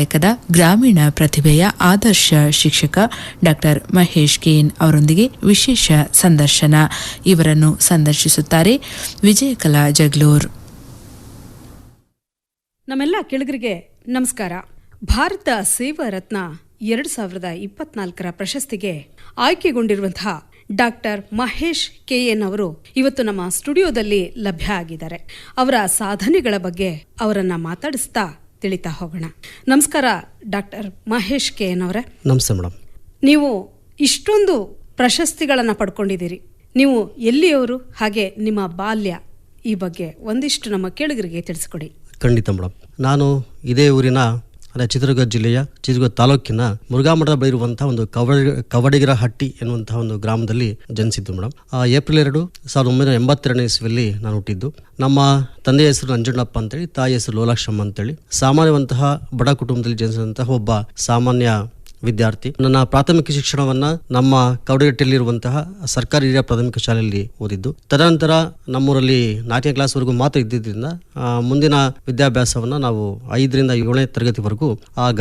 ಕರ್ನಾಟಕದ ಗ್ರಾಮೀಣ ಪ್ರತಿಭೆಯ ಆದರ್ಶ ಶಿಕ್ಷಕ ಡಾಕ್ಟರ್ ಮಹೇಶ್ ಕೆಎನ್ ಅವರೊಂದಿಗೆ ವಿಶೇಷ ಸಂದರ್ಶನ. ಇವರನ್ನು ಸಂದರ್ಶಿಸುತ್ತಾರೆ ವಿಜಯಕಲಾ ಜಗ್ಲೂರ್. ನಮ್ಮೆಲ್ಲ ಕೆಳಗರಿಗೆ ನಮಸ್ಕಾರ. ಭಾರತ ಸೇವಾ ರತ್ನ 2024 ಪ್ರಶಸ್ತಿಗೆ ಆಯ್ಕೆಗೊಂಡಿರುವಂತಹ ಡಾಕ್ಟರ್ ಮಹೇಶ್ ಕೆಎನ್ ಅವರು ಇವತ್ತು ನಮ್ಮ ಸ್ಟುಡಿಯೋದಲ್ಲಿ ಲಭ್ಯ ಆಗಿದ್ದಾರೆ. ಅವರ ಸಾಧನೆಗಳ ಬಗ್ಗೆ ಅವರನ್ನ ಮಾತಾಡಿಸ್ತಾ ತಿಳಿತಾ ಹೋಗೋಣ. ನಮಸ್ಕಾರ ಡಾಕ್ಟರ್ ಮಹೇಶ್ ಕೆಎನ್ ಅವರೇ. ನಮಸ್ತೆ ಮೇಡಮ್. ನೀವು ಇಷ್ಟೊಂದು ಪ್ರಶಸ್ತಿಗಳನ್ನು ಪಡ್ಕೊಂಡಿದ್ದೀರಿ. ನೀವು ಎಲ್ಲಿಯವರು, ಹಾಗೆ ನಿಮ್ಮ ಬಾಲ್ಯ, ಈ ಬಗ್ಗೆ ಒಂದಿಷ್ಟು ನಮ್ಮ ಕೆಳಗರಿಗೆ ತಿಳಿಸ್ಕೊಡಿ. ಖಂಡಿತ ಮೇಡಮ್. ನಾನು ಇದೇ ಊರಿನ ಚಿತ್ರದುರ್ಗ ಜಿಲ್ಲೆಯ ಚಿತ್ರದುರ್ಗ ತಾಲೂಕಿನ ಮುರುಘಾಮಠದ ಬಳಿ ಇರುವಂತಹ ಒಂದು ಕವಡಿಗರ ಹಟ್ಟಿ ಎನ್ನುವಂತಹ ಒಂದು ಗ್ರಾಮದಲ್ಲಿ ಜನಿಸಿದ್ದು ಮೇಡಮ್. ಏಪ್ರಿಲ್ 2, 1982 ಇಸ್ವಿಯಲ್ಲಿ ನಾನು ಹುಟ್ಟಿದ್ದು. ನಮ್ಮ ತಂದೆಯ ಹೆಸರು ನಂಜಣ್ಣಪ್ಪ ಅಂತೇಳಿ, ತಾಯಿ ಹೆಸರು ಲೋಲಾಕ್ಷಮ್ಮ ಅಂತೇಳಿ. ಸಾಮಾನ್ಯವಂತಹ ಬಡ ಕುಟುಂಬದಲ್ಲಿ ಜನಿಸಿದಂತಹ ಒಬ್ಬ ಸಾಮಾನ್ಯ ವಿದ್ಯಾರ್ಥಿ. ನನ್ನ ಪ್ರಾಥಮಿಕ ಶಿಕ್ಷಣವನ್ನ ನಮ್ಮ ಕವಡಗಟ್ಟಿಯಲ್ಲಿರುವಂತಹ ಸರ್ಕಾರಿ ಹಿರಿಯ ಪ್ರಾಥಮಿಕ ಶಾಲೆಯಲ್ಲಿ ಓದಿದ್ದು. ತದನಂತರ ನಮ್ಮೂರಲ್ಲಿ 4ನೇ ಕ್ಲಾಸ್ವರೆಗೂ ಮಾತ್ರ ಇದ್ದಿದ್ದರಿಂದ ಮುಂದಿನ ವಿದ್ಯಾಭ್ಯಾಸವನ್ನ ನಾವು 5ರಿಂದ 7ನೇ ತರಗತಿವರೆಗೂ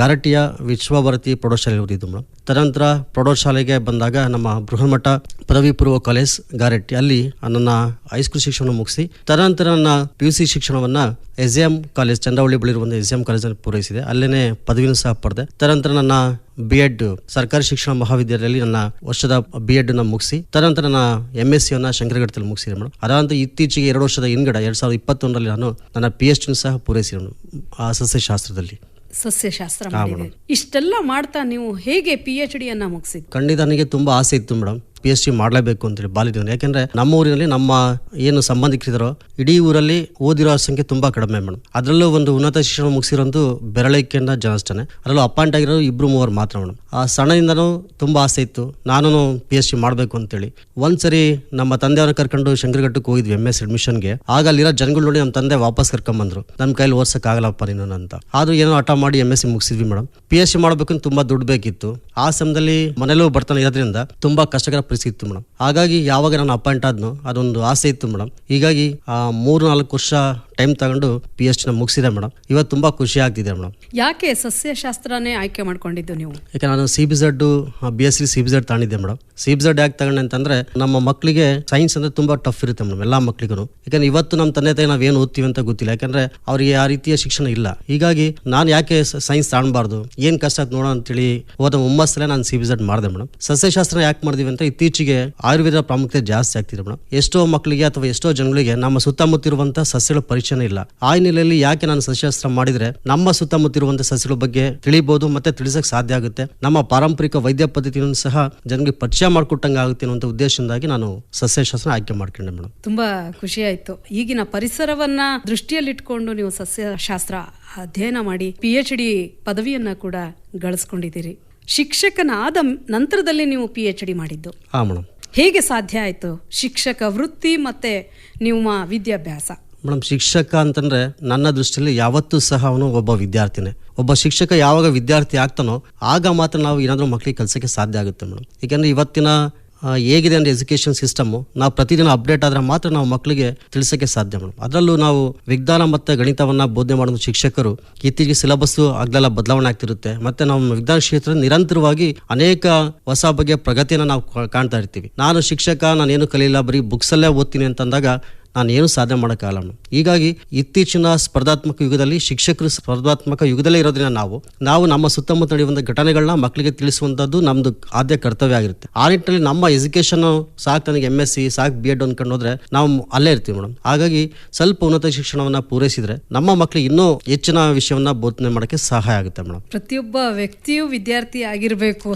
ಗಾರಟ್ಟಿಯ ವಿಶ್ವಭಾರತಿ ಪ್ರೌಢಶಾಲೆಯಲ್ಲಿ ಓದಿದ್ದು ಮೇಡಮ್. ತದನಂತರ ಪ್ರೌಢಶಾಲೆಗೆ ಬಂದಾಗ ನಮ್ಮ ಬೃಹನ್ಮಠ ಪದವಿ ಪೂರ್ವ ಕಾಲೇಜ್ ಗಾರಟ್ಟಿ, ಅಲ್ಲಿ ನನ್ನ ಹೈಸ್ಕೂಲ್ ಶಿಕ್ಷಣ ಮುಗಿಸಿ ತದನಂತರ ನನ್ನ PUC ಶಿಕ್ಷಣವನ್ನ SJM ಕಾಲೇಜ್, ಚಂದ್ರವಳ್ಳಿ ಬಳಿ ಇರುವಂತಹ SJM ಕಾಲೇಜಲ್ಲಿ ಪೂರೈಸಿದೆ. ಅಲ್ಲೇನೆ ಪದವಿನೂ ಸಹ ಪಡೆದೆ. ತದನಂತರ ನನ್ನ B.Ed ಸರ್ಕಾರಿ ಶಿಕ್ಷಣ ಮಹಾವಿದ್ಯಾಲಯದಲ್ಲಿ ನನ್ನ ವರ್ಷದ B.Ed ಮುಗಿಸಿ ತದನಂತರ ನನ್ನ MSc ಶಂಕರಘಟ್ಟದಲ್ಲಿ ಮುಗಿಸಿದೆ ಮೇಡಮ್. ಅದಾದಂತ ಇತ್ತೀಚೆಗೆ 2 ವರ್ಷದ ಹಿಂಗಡೆ 2021ರಲ್ಲಿ ನಾನು ನನ್ನ PhD ಸಹ ಪೂರೈಸಿದೆ ಸಸ್ಯಶಾಸ್ತ್ರದಲ್ಲಿ. ಸಸ್ಯಶಾಸ್ತ್ರ ಮಾಡಿದೆ. ಇಷ್ಟೆಲ್ಲ ಮಾಡ್ತಾ ನೀವು ಹೇಗೆ PhD ಮುಗಿಸಿದ್ದು? ಖಂಡಿತ ನನಗೆ ತುಂಬಾ ಆಸೆ ಇತ್ತು ಮೇಡಮ್, PhD ಮಾಡಲೇಬೇಕು ಅಂತೇಳಿ ಬಾಲ್ಯದಿಂದ. ಯಾಕೆಂದ್ರೆ ನಮ್ಮ ಊರಿನಲ್ಲಿ ನಮ್ಮ ಏನು ಸಂಬಂಧಿಕರಿದ್ದಾರೋ ಇಡೀ ಊರಲ್ಲಿ ಓದಿರೋ ಸಂಖ್ಯೆ ತುಂಬಾ ಕಡಿಮೆ ಮೇಡಮ್. ಅದರಲ್ಲೂ ಒಂದು ಉನ್ನತ ಶಿಕ್ಷಣ ಮುಗಿಸಿರೋದು ಬೆರಳಿಕೆಯಿಂದ ಜನ ಅಷ್ಟೇ. ಅದರಲ್ಲೂ ಅಪಾಯಿಂಟ್ ಆಗಿರೋ 2-3 ಮಾತ್ರ ಮೇಡಮ್. ಆ ಸಣ್ಣದಿಂದನೂ ತುಂಬಾ ಆಸೆ ಇತ್ತು ನಾನು PhD ಮಾಡಬೇಕು ಅಂತೇಳಿ. ಒಂದ್ಸರಿ ನಮ್ಮ ತಂದೆಯವ್ರನ್ನ ಕರ್ಕೊಂಡು ಶಂಕರಘಟ್ಟಕ್ಕೆ ಹೋಗಿದ್ವಿ MS ಅಡ್ಮಿಷನ್ಗೆ. ಆಗ ಅಲ್ಲಿರೋ ಜನಗಳು ನೋಡಿ ನಮ್ಮ ತಂದೆ ವಾಪಸ್ ಕರ್ಕೊಂಡ್ಬಂದ್ರು. ನಮ್ಮ ಕೈಲಿ ಓದ್ಸಕ್ ಆಗಲ್ಲಪ್ಪ ನೀನು ಅಂತ. ಆದ್ರೂ ಏನೋ ಹಠ ಮಾಡಿ MSc ಮುಗಿಸಿದ್ವಿ ಮೇಡಮ್. PhD ಮಾಡಬೇಕು ತುಂಬಾ ದುಡ್ಡು ಬೇಕಿತ್ತು. ಆ ಸಮಯದಲ್ಲಿ ಮನೇಲೂ ಬರ್ತಾನೆ ಇರೋದ್ರಿಂದ ತುಂಬಾ ಕಷ್ಟಕರ ಪರಿಸ್ಥಿತಿ ಇತ್ತು ಮೇಡಮ್. ಹಾಗಾಗಿ ಯಾವಾಗ ನಾನು ಅಪಾಯಿಂಟ್ ಆದ್ನೋ ಅದೊಂದು ಆಸೆ ಇತ್ತು ಮೇಡಮ್. ಹೀಗಾಗಿ 3-4 ವರ್ಷ ಟೈಮ್ ತಗೊಂಡು PhD ಮುಗಿಸಿದೆ ಮೇಡಮ್. ಇವತ್ತು ತುಂಬಾ ಖುಷಿ ಆಗ್ತಿದೆ ಮೇಡಮ್. ಯಾಕೆ ಸಸ್ಯಶಾಸ್ತ್ರನೇ ಆಯ್ಕೆ ಮಾಡ್ಕೊಂಡಿದ್ದು ನೀವು? ಯಾಕೆ ನಾನು CBZ BSc CBZ ತಗೊಂಡಿದ್ದೆ ಮೇಡಮ್. CBZ ಯಾಕೆ ತಗೊಂಡೆ ಅಂತಂದ್ರೆ ನಮ್ಮ ಮಕ್ಕಳಿಗೆ ಸೈನ್ಸ್ ಅಂದ್ರೆ ತುಂಬಾ ಟಫ್ ಇರುತ್ತೆ ಮೇಡಮ್, ಎಲ್ಲಾ ಮಕ್ಕಳಿಗೂ. ಯಾಕಂದ್ರೆ ಇವತ್ತು ನಮ್ಮ ತಂದೆ ತಾಯಿ ನಾವೇನು ಓದ್ತೀವಿ ಅಂತ ಗೊತ್ತಿಲ್ಲ, ಯಾಕಂದ್ರೆ ಅವ್ರಿಗೆ ಆ ರೀತಿಯ ಶಿಕ್ಷಣ ಇಲ್ಲ. ಹೀಗಾಗಿ ನಾನು ಯಾಕೆ ಸೈನ್ಸ್ ತಗೊಳ್ಬಾರ್ದು, ಏನ್ ಕಷ್ಟ ಆಯ್ತು ನೋಡೋ ಅಂತೇಳಿ ಹೋದ ಹುಮ್ಮಸ್ಸಲ್ಲೇ ನಾನು CBZ ಮಾಡಿದೆ ಮೇಡಮ್. ಸಸ್ಯಶಾಸ್ತ್ರ ಯಾಕೆ ಮಾಡಿದೀವಿ ಅಂತ ಇತ್ತೀಚೆಗೆ ಆಯುರ್ವೇದ ಪ್ರಾಮುಖ್ಯತೆ ಜಾಸ್ತಿ ಆಗ್ತಿದೆ ಮೇಡಮ್. ಎಷ್ಟೋ ಮಕ್ಕಳಿಗೆ ಅಥವಾ ಎಷ್ಟೋ ಜನಗಳಿಗೆ ನಮ್ಮ ಸುತ್ತಮುತ್ತ ಇರುವಂತಹ ಸಸ್ಯಗಳ ಪರಿಚಯ ಇಲ್ಲ. ಆ ಹಿನ್ನೆಲೆಯಲ್ಲಿ ಯಾಕೆ ನಾನು ಸಸ್ಯಶಾಸ್ತ್ರ ಮಾಡಿದ್ರೆ ನಮ್ಮ ಸುತ್ತಮುತ್ತ ಇರುವಂತಹ ಸಸ್ಯಗಳ ಬಗ್ಗೆ ತಿಳಿಬಹುದು ಮತ್ತೆ ತಿಳಿಸಕ್ ಸಾಧ್ಯ ಆಗುತ್ತೆ. ನಮ್ಮ ಪಾರಂಪರಿಕ ವೈದ್ಯ ಪದ್ಧತಿಯನ್ನು ಸಹ ಜನರಿಗೆ ಪರಿಚಯ ಮಾಡಿಕೊಟ್ಟಂಗೆ ಆಗುತ್ತೆ ಅನ್ನೋ ಉದ್ದೇಶದಿಂದಾಗಿ ನಾನು ಸಸ್ಯಶಾಸ್ತ್ರ ಆಯ್ಕೆ ಮಾಡ್ಕೊಂಡೆ ಮೇಡಮ್. ತುಂಬಾ ಖುಷಿ ಆಯ್ತು. ಈಗಿನ ಪರಿಸರವನ್ನ ದೃಷ್ಟಿಯಲ್ಲಿಟ್ಕೊಂಡು ನೀವು ಸಸ್ಯಶಾಸ್ತ್ರ ಅಧ್ಯಯನ ಮಾಡಿ PhD ಪದವಿಯನ್ನ ಕೂಡ ಗಳಿಸ್ಕೊಂಡಿದ್ದೀರಿ. ಶಿಕ್ಷಕನಾದ ನಂತರದಲ್ಲಿ ನೀವು PhD ಮಾಡಿದ್ದು? ಹಾ ಮೇಡಮ್. ಹೇಗೆ ಸಾಧ್ಯ ಆಯ್ತು ಶಿಕ್ಷಕ ವೃತ್ತಿ ಮತ್ತೆ ನಿಮ್ಮ ವಿದ್ಯಾಭ್ಯಾಸ? ಮೇಡಮ್, ಶಿಕ್ಷಕ ಅಂತಂದ್ರೆ ನನ್ನ ದೃಷ್ಟಿಯಲ್ಲಿ ಯಾವತ್ತೂ ಸಹ ಅವನು ಒಬ್ಬ ವಿದ್ಯಾರ್ಥಿನೇ. ಒಬ್ಬ ಶಿಕ್ಷಕ ಯಾವಾಗ ವಿದ್ಯಾರ್ಥಿ ಆಗ್ತಾನೋ ಆಗ ಮಾತ್ರ ನಾವು ಏನಾದರೂ ಮಕ್ಕಳಿಗೆ ಕಲಿಸೋಕ್ಕೆ ಸಾಧ್ಯ ಆಗುತ್ತೆ ಮೇಡಮ್. ಯಾಕೆಂದ್ರೆ ಇವತ್ತಿನ ಹೇಗಿದೆ ಅಂದ್ರೆ ಎಜುಕೇಶನ್ ಸಿಸ್ಟಮ್, ನಾವು ಪ್ರತಿದಿನ ಅಪ್ಡೇಟ್ ಆದ್ರೆ ಮಾತ್ರ ನಾವು ಮಕ್ಕಳಿಗೆ ತಿಳಿಸೋಕ್ಕೆ ಸಾಧ್ಯ ಮೇಡಮ್. ಅದರಲ್ಲೂ ನಾವು ವಿಜ್ಞಾನ ಮತ್ತೆ ಗಣಿತವನ್ನ ಬೋಧನೆ ಮಾಡುವ ಶಿಕ್ಷಕರು ಇತ್ತೀಚೆಗೆ ಸಿಲೆಬಸ್ ಆಗ್ಲೆಲ್ಲ ಬದಲಾವಣೆ ಆಗ್ತಿರುತ್ತೆ. ಮತ್ತೆ ನಮ್ಮ ವಿಜ್ಞಾನ ಕ್ಷೇತ್ರ ನಿರಂತರವಾಗಿ ಅನೇಕ ಹೊಸ ಬಗೆಯ ಪ್ರಗತಿಯನ್ನು ನಾವು ಕಾಣ್ತಾ ಇರ್ತೀವಿ. ನಾನು ಶಿಕ್ಷಕ, ನಾನೇನು ಕಲಿಯಿಲ್ಲ, ಬರೀ ಬುಕ್ಸ್ ಅಲ್ಲೇ ಓದ್ತೀನಿ ಅಂತಂದಾಗ ನಾನು ಏನು ಸಾಧನೆ ಮಾಡೋಕ್ಕಾಗಲ್ಲ ಮೇಡಮ್. ಹೀಗಾಗಿ ಇತ್ತೀಚಿನ ಸ್ಪರ್ಧಾತ್ಮಕ ಯುಗದಲ್ಲಿ ಶಿಕ್ಷಕರು ಸ್ಪರ್ಧಾತ್ಮಕ ಯುಗದಲ್ಲೇ ಇರೋದ್ರಿಂದ ನಾವು ನಮ್ಮ ಸುತ್ತಮುತ್ತ ನಡೆಯುವಂಥ ಘಟನೆಗಳನ್ನ ಮಕ್ಕಳಿಗೆ ತಿಳಿಸುವಂಥದ್ದು ನಮ್ದು ಆದ್ಯ ಕರ್ತವ್ಯ ಆಗಿರುತ್ತೆ. ಆ ನಿಟ್ಟಿನಲ್ಲಿ ನಮ್ಮ ಎಜುಕೇಶನ್ ಸಾಕು, ನನಗೆ MSc ಸಾಕು B.Ed ಅನ್ಕೊಂಡು ಹೋದ್ರೆ ನಾವು ಅಲ್ಲೇ ಇರ್ತೀವಿ ಮೇಡಮ್. ಹಾಗಾಗಿ ಸ್ವಲ್ಪ ಉನ್ನತ ಶಿಕ್ಷಣವನ್ನ ಪೂರೈಸಿದ್ರೆ ನಮ್ಮ ಮಕ್ಕಳಿಗೆ ಇನ್ನೂ ಹೆಚ್ಚಿನ ವಿಷಯವನ್ನ ಬೋಧನೆ ಮಾಡೋಕ್ಕೆ ಸಹಾಯ ಆಗುತ್ತೆ ಮೇಡಮ್. ಪ್ರತಿಯೊಬ್ಬ ವ್ಯಕ್ತಿಯು ವಿದ್ಯಾರ್ಥಿ ಆಗಿರಬೇಕು.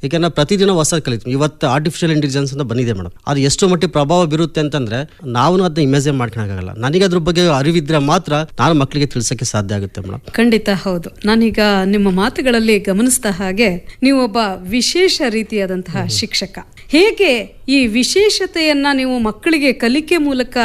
ಯಾಕಂದ್ರೆ ಪ್ರತಿದಿನ ಹೊಸ ಕಲಿತೀವಿ. ಇವತ್ತು ಆರ್ಟಿಫಿಷಿಯಲ್ ಇಂಟೆಲಿಜೆನ್ಸ್ ಅಂತ ಬಂದಿದೆ ಮೇಡಮ್. ಅದು ಎಷ್ಟು ಮಟ್ಟಿಗೆ ಪ್ರಭಾವ ಬೀರುತ್ತೆ ಅಂತಂದ್ರೆ ನಾವು ಅದನ್ನ ಇಮೇಜ್ ಮಾಡ್ಕೊಳಕ್ಕಾಗಲ್ಲ. ನನಗೆ ಅದ್ರ ಬಗ್ಗೆ ಅರಿವಿದ್ರೆ ಮಾತ್ರ ನಾನು ಮಕ್ಕಳಿಗೆ ತಿಳಿಸಕ್ಕೆ ಸಾಧ್ಯ ಆಗುತ್ತೆ ಮೇಡಮ್. ಖಂಡಿತ ಹೌದು. ನಾನೀಗ ನಿಮ್ಮ ಮಾತುಗಳಲ್ಲಿ ಗಮನಿಸಿದ ಹಾಗೆ ನೀವು ಒಬ್ಬ ವಿಶೇಷ ರೀತಿಯಾದಂತಹ ಶಿಕ್ಷಕ. ಹೇಗೆ ಈ ವಿಶೇಷತೆಯನ್ನ ನೀವು ಮಕ್ಕಳಿಗೆ ಕಲಿಕೆ ಮೂಲಕ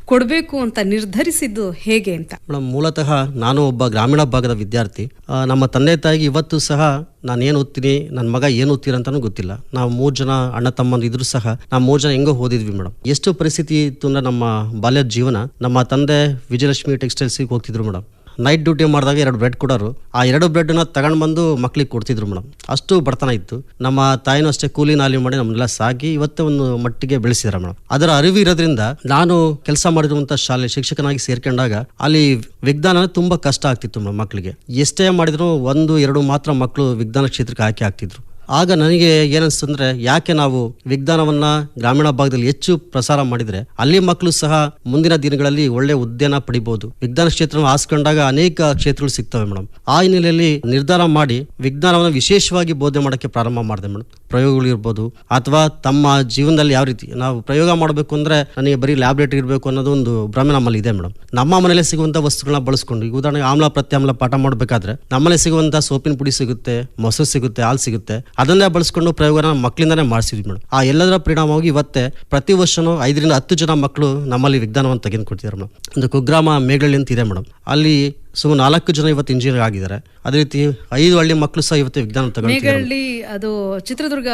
ಕೊಡಬೇಕು ಅಂತ ನಿರ್ಧರಿಸಿದ್ದು ಹೇಗೆ ಅಂತ? ಮೇಡಮ್, ಮೂಲತಃ ನಾನು ಒಬ್ಬ ಗ್ರಾಮೀಣ ಭಾಗದ ವಿದ್ಯಾರ್ಥಿ. ನಮ್ಮ ತಂದೆ ತಾಯಿಗೆ ಇವತ್ತು ಸಹ ನಾನು ಏನು ಓದ್ತೀನಿ, ನನ್ನ ಮಗ ಏನು ಓದ್ತೀರ ಅಂತಾನೂ ಗೊತ್ತಿಲ್ಲ. ನಾವು 3 ಜನ ಅಣ್ಣ ತಮ್ಮಂದು ಇದ್ರು ಸಹ ನಾವು 3 ಜನ ಹೆಂಗೋ ಓದಿದ್ವಿ ಮೇಡಮ್. ಎಷ್ಟು ಪರಿಸ್ಥಿತಿ ಇತ್ತು ಅಂದ್ರೆ ನಮ್ಮ ಬಾಲ್ಯದ ಜೀವನ, ನಮ್ಮ ತಂದೆ ವಿಜಯಲಕ್ಷ್ಮಿ ಟೆಕ್ಸ್ಟೈಲ್ಸ್ಗೆ ಹೋಗ್ತಿದ್ರು ಮೇಡಮ್. ನೈಟ್ ಡ್ಯೂಟಿ ಮಾಡಿದಾಗ 2 ಬ್ರೆಡ್ ಕೊಡೋರು. ಆ 2 ಬ್ರೆಡ್ನ ತಗೊಂಡು ಬಂದು ಮಕ್ಳಿಗೆ ಕೊಡ್ತಿದ್ರು ಮೇಡಮ್. ಅಷ್ಟು ಬಡತನ ಇತ್ತು. ನಮ್ಮ ತಾಯಿನೂ ಅಷ್ಟೇ ಕೂಲಿ ನಾಲಿ ಮಾಡಿ ನಮ್ಮನ್ನೆಲ್ಲ ಸಾಕಿ ಇವತ್ತೇ ಒಂದು ಮಟ್ಟಿಗೆ ಬೆಳೆಸಿದಾರೆ ಮೇಡಮ್. ಅದರ ಅರಿವು ಇರೋದ್ರಿಂದ ನಾನು ಕೆಲಸ ಮಾಡಿರುವಂತ ಶಾಲೆ ಶಿಕ್ಷಕನಾಗಿ ಸೇರ್ಕೊಂಡಾಗ ಅಲ್ಲಿ ವಿಜ್ಞಾನ ತುಂಬಾ ಕಷ್ಟ ಆಗ್ತಿತ್ತು ಮೇಡಮ್. ಮಕ್ಕಳಿಗೆ ಎಷ್ಟೇ ಮಾಡಿದ್ರು 1-2 ಮಾತ್ರ ಮಕ್ಕಳು ವಿಜ್ಞಾನ ಕ್ಷೇತ್ರಕ್ಕೆ ಆಯ್ಕೆ ಆಗ್ತಿದ್ರು. ಆಗ ನನಗೆ ಏನನ್ಸ್ತಂದ್ರೆ, ಯಾಕೆ ನಾವು ವಿಜ್ಞಾನವನ್ನ ಗ್ರಾಮೀಣ ಭಾಗದಲ್ಲಿ ಹೆಚ್ಚು ಪ್ರಸಾರ ಮಾಡಿದ್ರೆ ಅಲ್ಲಿ ಮಕ್ಕಳು ಸಹ ಮುಂದಿನ ದಿನಗಳಲ್ಲಿ ಒಳ್ಳೆ ಹುದ್ದೆನ ಪಡಿಬಹುದು. ವಿಜ್ಞಾನ ಕ್ಷೇತ್ರ ಆಸ್ಕೊಂಡಾಗ ಅನೇಕ ಕ್ಷೇತ್ರಗಳು ಸಿಗ್ತವೆ ಮೇಡಮ್. ಆ ಹಿನ್ನೆಲೆಯಲ್ಲಿ ನಿರ್ಧಾರ ಮಾಡಿ ವಿಜ್ಞಾನವನ್ನು ವಿಶೇಷವಾಗಿ ಬೋಧನೆ ಮಾಡೋಕ್ಕೆ ಪ್ರಾರಂಭ ಮಾಡಿದೆ ಮೇಡಮ್. ಪ್ರಯೋಗಗಳು ಇರ್ಬೋದು ಅಥವಾ ತಮ್ಮ ಜೀವನದಲ್ಲಿ ಯಾವ ರೀತಿ ನಾವು ಪ್ರಯೋಗ ಮಾಡಬೇಕು ಅಂದ್ರೆ ನನಗೆ ಬರೀ ಲ್ಯಾಬ್ರೇಟರಿ ಇರಬೇಕು ಅನ್ನೋದು ಒಂದು ಭ್ರಮೆ ನಮ್ಮಲ್ಲಿ ಇದೆ ಮೇಡಮ್. ನಮ್ಮ ಮನೇಲಿ ಸಿಗುವಂತ ವಸ್ತುಗಳನ್ನ ಬಳಸ್ಕೊಂಡು, ಈಗ ಉದಾಹರಣೆಗೆ ಆಮ್ಲ ಪ್ರತ್ಯಾಮ್ಲ ಪಾಠ ಮಾಡಬೇಕಾದ್ರೆ ನಮ್ಮಲ್ಲಿ ಸಿಗುವಂತ ಸೋಪಿನ ಪುಡಿ ಸಿಗುತ್ತೆ, ಮೊಸರು ಸಿಗುತ್ತೆ, ಹಾಲು ಸಿಗುತ್ತೆ, ಅದನ್ನೇ ಬಳಸ್ಕೊಂಡು ಪ್ರಯೋಗನ ಮಕ್ಕಳಿಂದಾನೇ ಮಾಡಿಸಿದ್ವಿ ಮೇಡಮ್. ಆ ಎಲ್ಲದರ ಪರಿಣಾಮವಾಗಿ ಇವತ್ತೇ ಪ್ರತಿ ವರ್ಷನೂ 5-10 ಜನ ಮಕ್ಕಳು ನಮ್ಮಲ್ಲಿ ವಿಜ್ಞಾನವನ್ನು ತೆಗೆದುಕೊಡ್ತಿದ್ದಾರೆ ಮೇಡಮ್. ಒಂದು ಕುಗ್ರಾಮ ಮೇಘಳ್ಳಿ ಅಂತ ಇದೆ ಮೇಡಮ್. ಅಲ್ಲಿ ಸುಮಾರು 4 ಜನ ಇವತ್ತು ಇಂಜಿನಿಯರ್ ಆಗಿದ್ದಾರೆ. ಅದೇ ರೀತಿ 5 ಹಳ್ಳಿ ಮಕ್ಕಳು ಸಹ ಇವತ್ತು ವಿಜ್ಞಾನ ತಗೊಂಡಿದ್ದಾರೆ. ಅದು ಚಿತ್ರದುರ್ಗ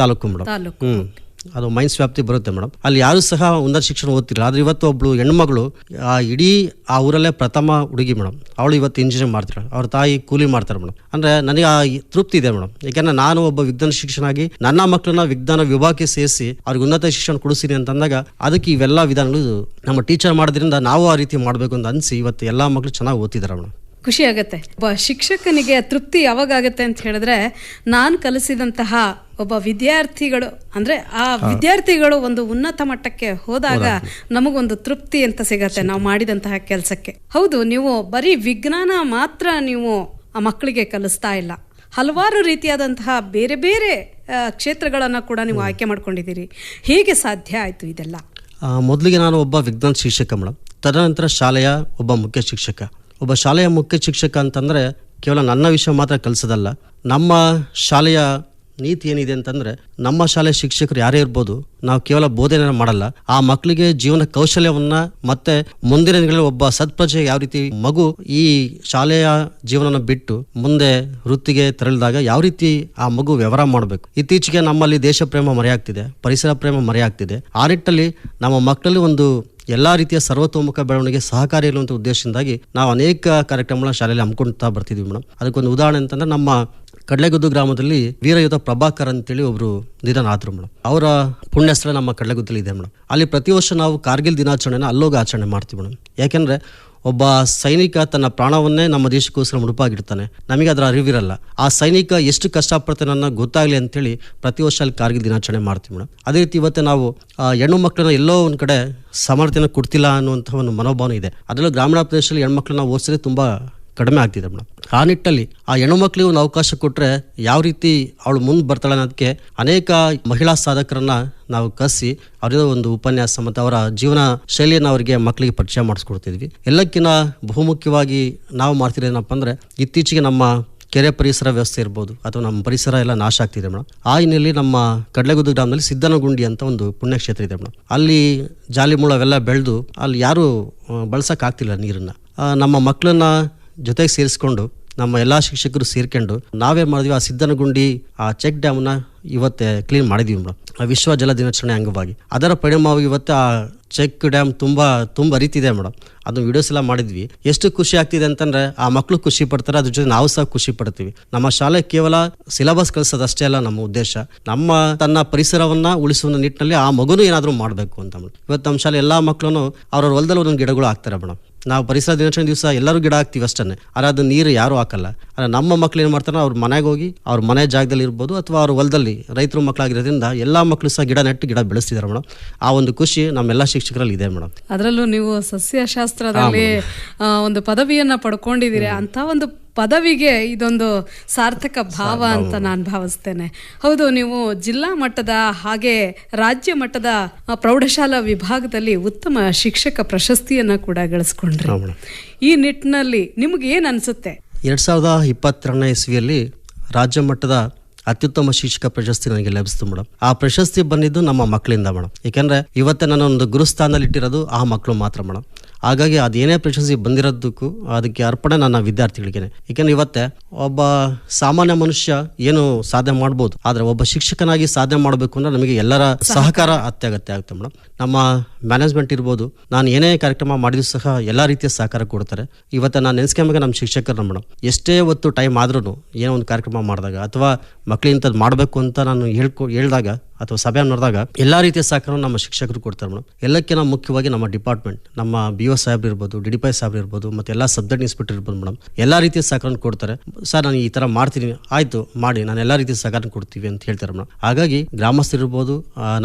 ತಾಲೂಕು ಮೇಡಮ್. ಅದು ಮೈನ್ಸ್ ವ್ಯಾಪ್ತಿ ಬರುತ್ತೆ ಮೇಡಮ್. ಅಲ್ಲಿ ಯಾರು ಸಹ ಉನ್ನತ ಶಿಕ್ಷಣ ಓದ್ತಿಲ್ಲ. ಆದ್ರೆ ಇವತ್ತು ಒಬ್ಳು ಹೆಣ್ಮಗಳು ಇಡೀ ಆ ಊರಲ್ಲೇ ಪ್ರಥಮ ಹುಡುಗಿ ಮೇಡಮ್. ಅವಳು ಇವತ್ತು ಇಂಜಿನಿಯರ್ ಮಾಡ್ತಾರೆ, ಅವ್ರ ತಾಯಿ ಕೂಲಿ ಮಾಡ್ತಾರೆ ಮೇಡಮ್. ಅಂದ್ರೆ ನನಗೆ ಆ ತೃಪ್ತಿ ಇದೆ ಮೇಡಮ್. ಯಾಕಂದ್ರೆ ನಾನು ಒಬ್ಬ ವಿಜ್ಞಾನ ಶಿಕ್ಷಕನಾಗಿ ನನ್ನ ಮಕ್ಕಳನ್ನ ವಿಜ್ಞಾನ ವಿಭಾಗಕ್ಕೆ ಸೇರಿಸಿ ಅವ್ರಿಗೆ ಉನ್ನತ ಶಿಕ್ಷಣ ಕೊಡಿಸ್ತೀನಿ ಅಂತಂದಾಗ ಅದಕ್ಕೆ ಇವೆಲ್ಲ ವಿಧಾನಗಳು ನಮ್ಮ ಟೀಚರ್ ಮಾಡೋದ್ರಿಂದ ನಾವು ಆ ರೀತಿ ಮಾಡಬೇಕು ಅಂತ ಅನಿಸಿ ಇವತ್ತು ಎಲ್ಲಾ ಮಕ್ಕಳು ಚೆನ್ನಾಗಿ ಓದ್ತಿದ್ದಾರೆ ಮೇಡಮ್. ಖುಷಿ ಆಗತ್ತೆ. ಒಬ್ಬ ಶಿಕ್ಷಕನಿಗೆ ತೃಪ್ತಿ ಯಾವಾಗ ಆಗತ್ತೆ ಅಂತ ಹೇಳಿದ್ರೆ, ನಾನು ಕಲಿಸಿದಂತಹ ಒಬ್ಬ ವಿದ್ಯಾರ್ಥಿಗಳು ಅಂದ್ರೆ ಆ ವಿದ್ಯಾರ್ಥಿಗಳು ಒಂದು ಉನ್ನತ ಮಟ್ಟಕ್ಕೆ ಹೋದಾಗ ನಮಗೊಂದು ತೃಪ್ತಿ ಅಂತ ಸಿಗತ್ತೆ ನಾವು ಮಾಡಿದಂತಹ ಕೆಲಸಕ್ಕೆ. ಹೌದು, ನೀವು ಬರೀ ವಿಜ್ಞಾನ ಮಾತ್ರ ನೀವು ಆ ಮಕ್ಕಳಿಗೆ ಕಲಿಸ್ತಾ ಇಲ್ಲ, ಹಲವಾರು ರೀತಿಯಾದಂತಹ ಬೇರೆ ಬೇರೆ ಕ್ಷೇತ್ರಗಳನ್ನ ಕೂಡ ನೀವು ಆಯ್ಕೆ ಮಾಡ್ಕೊಂಡಿದ್ದೀರಿ. ಹೇಗೆ ಸಾಧ್ಯ ಆಯ್ತು ಇದೆಲ್ಲ? ಮೊದಲಿಗೆ ನಾನು ಒಬ್ಬ ವಿಜ್ಞಾನ ಶಿಕ್ಷಕ ಮೇಡಮ್. ತದನಂತರ ಶಾಲೆಯ ಒಬ್ಬ ಮುಖ್ಯ ಶಿಕ್ಷಕ. ಒಬ್ಬ ಶಾಲೆಯ ಮುಖ್ಯ ಶಿಕ್ಷಕ ಅಂತಂದ್ರೆ ಕೇವಲ ನನ್ನ ವಿಷಯ ಮಾತ್ರ ಕಲಿಸೋದಲ್ಲ. ನಮ್ಮ ಶಾಲೆಯ ನೀತಿ ಏನಿದೆ ಅಂತಂದ್ರೆ, ನಮ್ಮ ಶಾಲೆ ಶಿಕ್ಷಕರು ಯಾರೇ ಇರ್ಬೋದು, ನಾವು ಕೇವಲ ಬೋಧನೆ ಮಾಡಲ್ಲ, ಆ ಮಕ್ಕಳಿಗೆ ಜೀವನ ಕೌಶಲ್ಯವನ್ನ ಮತ್ತೆ ಮುಂದಿನ ದಿನಗಳಲ್ಲಿ ಒಬ್ಬ ಸತ್ಪ್ರಜೆ ಯಾವ ರೀತಿ ಮಗು ಈ ಶಾಲೆಯ ಜೀವನನ ಬಿಟ್ಟು ಮುಂದೆ ವೃತ್ತಿಗೆ ತೆರಳಿದಾಗ ಯಾವ ರೀತಿ ಆ ಮಗು ವ್ಯವಹಾರ ಮಾಡಬೇಕು. ಇತ್ತೀಚೆಗೆ ನಮ್ಮಲ್ಲಿ ದೇಶ ಪ್ರೇಮ ಮರೆಯಾಗ್ತಿದೆ, ಪರಿಸರ ಪ್ರೇಮ ಮರೆಯಾಗ್ತಿದೆ. ಆ ನಿಟ್ಟಲ್ಲಿ ನಮ್ಮ ಮಕ್ಕಳಲ್ಲಿ ಒಂದು ಎಲ್ಲಾ ರೀತಿಯ ಸರ್ವತೋಮುಖ ಬೆಳವಣಿಗೆ ಸಹಕಾರಿ ಇರುವಂತ ಉದ್ದೇಶದಿಂದಾಗಿ ನಾವು ಅನೇಕ ಕಾರ್ಯಕ್ರಮಗಳನ್ನ ಶಾಲೆಯಲ್ಲಿ ಹಮ್ಮಿಕೊಳ್ತಾ ಬರ್ತಿದ್ವಿ ಮೇಡಮ್. ಅದಕ್ಕೊಂದು ಉದಾಹರಣೆ ಅಂತಂದ್ರೆ, ನಮ್ಮ ಕಡ್ಲೆಗುದ್ದು ಗ್ರಾಮದಲ್ಲಿ ವೀರಯೋಧ ಪ್ರಭಾಕರ್ ಅಂತೇಳಿ ಒಬ್ರು ನಿಧನ ಆದ್ರು ಮೇಡಮ್. ಅವರ ಪುಣ್ಯ ಸ್ಥಳ ನಮ್ಮ ಕಡ್ಲೆಗುದ್ದಲ್ಲಿ ಇದೆ ಮೇಡಮ್. ಅಲ್ಲಿ ಪ್ರತಿ ವರ್ಷ ನಾವು ಕಾರ್ಗಿಲ್ ದಿನಾಚರಣೆನ ಅಲ್ಲೋಗಿ ಆಚರಣೆ ಮಾಡ್ತೀವಿ ಮೇಡಮ್. ಯಾಕೆಂದ್ರೆ ಒಬ್ಬ ಸೈನಿಕ ತನ್ನ ಪ್ರಾಣವನ್ನೇ ನಮ್ಮ ದೇಶಕ್ಕೋಸ್ಕರ ಮುಡುಪಾಗಿರ್ತಾನೆ. ನಮಗೆ ಅದರ ಅರಿವಿರಲ್ಲ. ಆ ಸೈನಿಕ ಎಷ್ಟು ಕಷ್ಟಪಡ್ತಾನೆ ಅನ್ನೋ ಗೊತ್ತಾಗ್ಲಿ ಅಂತೇಳಿ ಪ್ರತಿ ವರ್ಷ ಅಲ್ಲಿ ಕಾರ್ಗಿಲ್ ದಿನಾಚರಣೆ ಮಾಡ್ತೀವಿ ಮೇಡಮ್. ಅದೇ ರೀತಿ ಇವತ್ತು ನಾವು ಹೆಣ್ಣು ಮಕ್ಕಳನ್ನ ಎಲ್ಲೋ ಒಂದು ಕಡೆ ಸಮರ್ಥನೆ ಕೊಡ್ತಿಲ್ಲ ಅನ್ನುವಂಥ ಒಂದು ಮನೋಭಾವನೆ ಇದೆ. ಅದರಲ್ಲೂ ಗ್ರಾಮೀಣ ಪ್ರದೇಶದಲ್ಲಿ ಹೆಣ್ಮಕ್ಳನ್ನ ಓದಿಸಿದ್ರೆ ತುಂಬಾ ಕಡಿಮೆ ಆಗ್ತಿದೆ ಮೇಡಮ್. ಆ ನಿಟ್ಟಲ್ಲಿ ಆ ಹೆಣ್ಣುಮಕ್ಳಿಗೆ ಒಂದು ಅವಕಾಶ ಕೊಟ್ಟರೆ ಯಾವ ರೀತಿ ಅವಳು ಮುಂದೆ ಬರ್ತಾಳೆ ಅನ್ನೋದಕ್ಕೆ ಅನೇಕ ಮಹಿಳಾ ಸಾಧಕರನ್ನ ನಾವು ಕರೆಸಿ ಅವರ ಒಂದು ಉಪನ್ಯಾಸ ಮತ್ತು ಅವರ ಜೀವನ ಶೈಲಿಯನ್ನು ಅವರಿಗೆ ಮಕ್ಕಳಿಗೆ ಪರಿಚಯ ಮಾಡಿಸ್ಕೊಡ್ತಿದ್ವಿ. ಎಲ್ಲಕ್ಕಿಂತ ಬಹುಮುಖ್ಯವಾಗಿ ನಾವು ಮಾಡ್ತಿರೋದೇನಪ್ಪ ಅಂದ್ರೆ, ಇತ್ತೀಚೆಗೆ ನಮ್ಮ ಕೆರೆ ಪರಿಸರ ವ್ಯವಸ್ಥೆ ಇರ್ಬೋದು ಅಥವಾ ನಮ್ಮ ಪರಿಸರ ಎಲ್ಲ ನಾಶ ಆಗ್ತಿದೆ ಮೇಡಮ್. ಆ ಹಿನ್ನೆಲೆಯಲ್ಲಿ ನಮ್ಮ ಕಡ್ಲೆಗುದ್ದು ಗ್ರಾಮದಲ್ಲಿ ಸಿದ್ದನಗುಂಡಿ ಅಂತ ಒಂದು ಪುಣ್ಯಕ್ಷೇತ್ರ ಇದೆ ಮೇಡಮ್. ಅಲ್ಲಿ ಜಾಲಿ ಮುಳ್ಳು ಅವೆಲ್ಲ ಬೆಳೆದು ಅಲ್ಲಿ ಯಾರು ಬಳಸಕ್ ಆಗ್ತಿಲ್ಲ ನೀರನ್ನ. ನಮ್ಮ ಮಕ್ಕಳನ್ನ ಜೊತೆಗೆ ಸೇರಿಸ್ಕೊಂಡು ನಮ್ಮ ಎಲ್ಲಾ ಶಿಕ್ಷಕರು ಸೇರ್ಕೊಂಡು ನಾವೇ ಮಾಡಿದ್ವಿ, ಆ ಸಿದ್ದನಗುಂಡಿ ಆ ಚೆಕ್ ಡ್ಯಾಮ್ನ ಇವತ್ತೇ ಕ್ಲೀನ್ ಮಾಡಿದ್ವಿ ಮೇಡಮ್, ಆ ವಿಶ್ವ ಜಲ ದಿನಾಚರಣೆ ಅಂಗವಾಗಿ. ಅದರ ಪರಿಣಾಮವಾಗಿ ಇವತ್ತು ಆ ಚೆಕ್ ಡ್ಯಾಮ್ ತುಂಬಾ ಅರಿತಿದೆ ಮೇಡಮ್. ಅದು ವಿಡಿಯೋಸ್ ಎಲ್ಲ ಮಾಡಿದ್ವಿ. ಎಷ್ಟು ಖುಷಿ ಆಗ್ತಿದೆ ಅಂತಂದ್ರೆ, ಆ ಮಕ್ಕಳು ಖುಷಿ ಪಡ್ತಾರೆ, ಅದ್ರ ಜೊತೆ ನಾವು ಸಹ ಖುಷಿ ಪಡ್ತೀವಿ. ನಮ್ಮ ಶಾಲೆ ಕೇವಲ ಸಿಲೆಬಸ್ ಕಲಿಸೋದಷ್ಟೇ ಅಲ್ಲ ನಮ್ಮ ಉದ್ದೇಶ, ನಮ್ಮ ತನ್ನ ಪರಿಸರವನ್ನ ಉಳಿಸುವ ನಿಟ್ಟಿನಲ್ಲಿ ಆ ಮಗುನು ಏನಾದರೂ ಮಾಡಬೇಕು ಅಂತ ಮೇಡಮ್. ಇವತ್ತು ನಮ್ಮ ಶಾಲೆ ಎಲ್ಲಾ ಮಕ್ಕಳು ಅವ್ರವ್ರ ಹೊಲದಲ್ಲಿ ಒಂದೊಂದು ಗಿಡಗಳು ಹಾಕ್ತಾರೆ ಮೇಡಮ್. ನಾವು ಪರಿಸರ ದಿನಾಚರಣೆ ದಿವಸ ಎಲ್ಲರೂ ಗಿಡ ಹಾಕ್ತೀವಿ ಅಷ್ಟೇ, ಆದರೆ ಅದು ನೀರು ಯಾರು ಹಾಕಲ್ಲ. ಆದರೆ ನಮ್ಮ ಮಕ್ಳು ಏನು ಮಾಡ್ತಾರೆ, ಅವ್ರ ಮನೆಗೆ ಹೋಗಿ ಅವ್ರ ಮನೆ ಜಾಗದಲ್ಲಿ ಇರ್ಬೋದು ಅಥವಾ ಅವ್ರ ಹೊಲದಲ್ಲಿ ರೈತರ ಮಕ್ಕಳಾಗಿರೋದ್ರಿಂದ ಎಲ್ಲ ಮಕ್ಕಳು ಸಹ ಗಿಡ ನೆಟ್ಟು ಗಿಡ ಬೆಳೆಸ್ತಿದ್ದಾರೆ ಮೇಡಮ್. ಆ ಒಂದು ಖುಷಿ ನಮ್ಮೆಲ್ಲ ಶಿಕ್ಷಕರಲ್ಲಿ ಇದೆ ಮೇಡಮ್. ಅದರಲ್ಲೂ ನೀವು ಸಸ್ಯಶಾಸ್ತ್ರದಲ್ಲಿ ಒಂದು ಪದವಿಯನ್ನ ಪಡ್ಕೊಂಡಿದ್ದೀರಿ. ಅಂತ ಒಂದು ಪದವಿಗೆ ಇದೊಂದು ಸಾರ್ಥಕ ಭಾವ ಅಂತ ನಾನು ಭಾವಿಸ್ತೇನೆ. ಹೌದು, ನೀವು ಜಿಲ್ಲಾ ಮಟ್ಟದ ಹಾಗೆ ರಾಜ್ಯ ಮಟ್ಟದ ಪ್ರೌಢಶಾಲಾ ವಿಭಾಗದಲ್ಲಿ ಉತ್ತಮ ಶಿಕ್ಷಕ ಪ್ರಶಸ್ತಿಯನ್ನ ಕೂಡ ಗಳಿಸ್ಕೊಂಡ್ರಿ. ಈ ನಿಟ್ಟಿನಲ್ಲಿ ನಿಮ್ಗೆ ಏನ್ ಅನ್ಸುತ್ತೆ? 2022ನೇ ಇಸ್ವಿಯಲ್ಲಿ ರಾಜ್ಯ ಮಟ್ಟದ ಅತ್ಯುತ್ತಮ ಶಿಕ್ಷಕ ಪ್ರಶಸ್ತಿ ನನಗೆ ಲಭಿಸ್ತು ಮೇಡಮ್. ಆ ಪ್ರಶಸ್ತಿ ಬಂದಿದ್ದು ನಮ್ಮ ಮಕ್ಕಳಿಂದ ಮೇಡಮ್. ಯಾಕೆಂದ್ರೆ ಇವತ್ತೇ ನನ್ನ ಒಂದು ಗುರುಸ್ಥಾನದಲ್ಲಿ ಇಟ್ಟಿರೋದು ಆ ಮಕ್ಕಳು ಮಾತ್ರ ಮೇಡಮ್. ಹಾಗಾಗಿ ಅದೇನೇ ಪ್ರಶಸ್ತಿ ಬಂದಿರೋದಕ್ಕೂ ಅದಕ್ಕೆ ಅರ್ಪಣೆ ನನ್ನ ವಿದ್ಯಾರ್ಥಿಗಳಿಗೆ. ಏಕೆಂದ್ರೆ ಇವತ್ತೇ ಒಬ್ಬ ಸಾಮಾನ್ಯ ಮನುಷ್ಯ ಏನು ಸಾಧನೆ ಮಾಡ್ಬೋದು, ಆದ್ರೆ ಒಬ್ಬ ಶಿಕ್ಷಕನಾಗಿ ಸಾಧನೆ ಮಾಡಬೇಕು ಅಂದ್ರೆ ನಮಗೆ ಎಲ್ಲರ ಸಹಕಾರ ಅತ್ಯಗತ್ಯ ಆಗುತ್ತೆ ಮೇಡಮ್. ನಮ್ಮ ಮ್ಯಾನೇಜ್ಮೆಂಟ್ ಇರ್ಬೋದು, ನಾನು ಏನೇ ಕಾರ್ಯಕ್ರಮ ಮಾಡಿದ್ರು ಸಹ ಎಲ್ಲ ರೀತಿಯ ಸಹಕಾರ ಕೊಡ್ತಾರೆ. ಇವತ್ತು ನಾನು ನೆನೆಸ್ಕೊಂಬಾಗ ನಮ್ಮ ಶಿಕ್ಷಕರನ್ನ ಮೇಡಮ್, ಎಷ್ಟೇ ಹೊತ್ತು ಟೈಮ್ ಆದ್ರೂ ಏನೋ ಒಂದು ಕಾರ್ಯಕ್ರಮ ಮಾಡಿದಾಗ ಅಥವಾ ಮಕ್ಕಳಿಂಥದ್ದು ಮಾಡಬೇಕು ಅಂತ ನಾನು ಹೇಳ್ದಾಗ ಅಥವಾ ಸಭೆ ನಡೆದಾಗ ಎಲ್ಲಾ ರೀತಿಯ ಸಹಕಾರ ನಮ್ಮ ಶಿಕ್ಷಕರು ಕೊಡ್ತಾರೆ ಮೇಡಮ್. ಎಲ್ಲಕ್ಕಿಂತ ಮುಖ್ಯವಾಗಿ ನಮ್ಮ ಡಿಪಾರ್ಟ್ಮೆಂಟ್, ನಮ್ಮ BO ಸಾಹೇಬ್ರು ಇರ್ಬೋದು, DDP ಸಾಹೇಬ್ರು ಇರ್ಬೋದು, ಮತ್ತೆ ಎಲ್ಲ ಸಬ್ಜೆಕ್ಟ್ ಇನ್ಸ್ಪೆಕ್ಟರ್ ಇರ್ಬೋದು ಮೇಡಮ್, ಎಲ್ಲಾ ರೀತಿಯ ಸಹಕಾರ ಕೊಡ್ತಾರೆ. ಸರ್ ನಾನು ಈ ತರ ಮಾಡ್ತೀನಿ, ಆಯ್ತು ಮಾಡಿ, ನಾನು ಎಲ್ಲಾ ರೀತಿಯ ಸಹಕಾರ ಕೊಡ್ತೀವಿ ಅಂತ ಹೇಳ್ತಾರೆ ಮೇಡಮ್. ಹಾಗಾಗಿ ಗ್ರಾಮಸ್ಥರು ಇರ್ಬೋದು,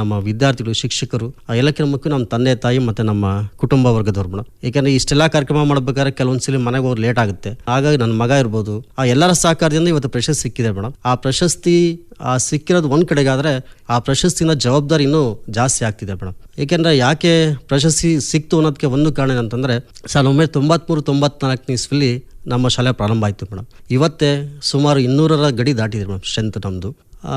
ನಮ್ಮ ವಿದ್ಯಾರ್ಥಿಗಳು, ಶಿಕ್ಷಕರು, ಎಲ್ಲಕ್ಕಿಂತ ಮುಖ್ಯ ನಮ್ಮ ತಂದೆ ತಾಯಿ ಮತ್ತೆ ನಮ್ಮ ಕುಟುಂಬ ವರ್ಗದವ್ರು ಮೇಡಮ್. ಯಾಕಂದ್ರೆ ಇಷ್ಟೆಲ್ಲಾ ಕಾರ್ಯಕ್ರಮ ಮಾಡ್ಬೇಕಾದ್ರೆ ಕೆಲವೊಂದ್ಸಲಿ ಮನೆಗೆ ಹೋಗಿ ಲೇಟ್ ಆಗುತ್ತೆ. ಹಾಗಾಗಿ ನನ್ನ ಮಗ ಇರ್ಬೋದು, ಆ ಎಲ್ಲರ ಸಹಕಾರದಿಂದ ಇವತ್ತು ಪ್ರಶಸ್ತಿ ಸಿಕ್ಕಿದೆ ಮೇಡಮ್. ಆ ಪ್ರಶಸ್ತಿ ಸಿಕ್ಕಿರೋದು ಒಂದ್ ಕಡೆಗಾದ್ರೆ ಆ ಪ್ರಶಸ್ತಿನ ಜವಾಬ್ದಾರಿ ಇನ್ನೂ ಜಾಸ್ತಿ ಆಗ್ತಿದೆ ಮೇಡಮ್. ಏಕೆಂದ್ರೆ ಯಾಕೆ ಪ್ರಶಸ್ತಿ ಸಿಕ್ತು ಅನ್ನೋದಕ್ಕೆ ಒಂದು ಕಾರಣ ಏನಂತಂದ್ರೆ 1993-94 ಇಸ್ವಿಲಿ ನಮ್ಮ ಶಾಲೆ ಪ್ರಾರಂಭ ಆಯ್ತು ಮೇಡಮ್. ಇವತ್ತೇ ಸುಮಾರು 200ರ ಗಡಿ ದಾಟಿದೆ ಮೇಡಮ್ ಸ್ಟ್ರೆಂತ್ ನಮ್ದು.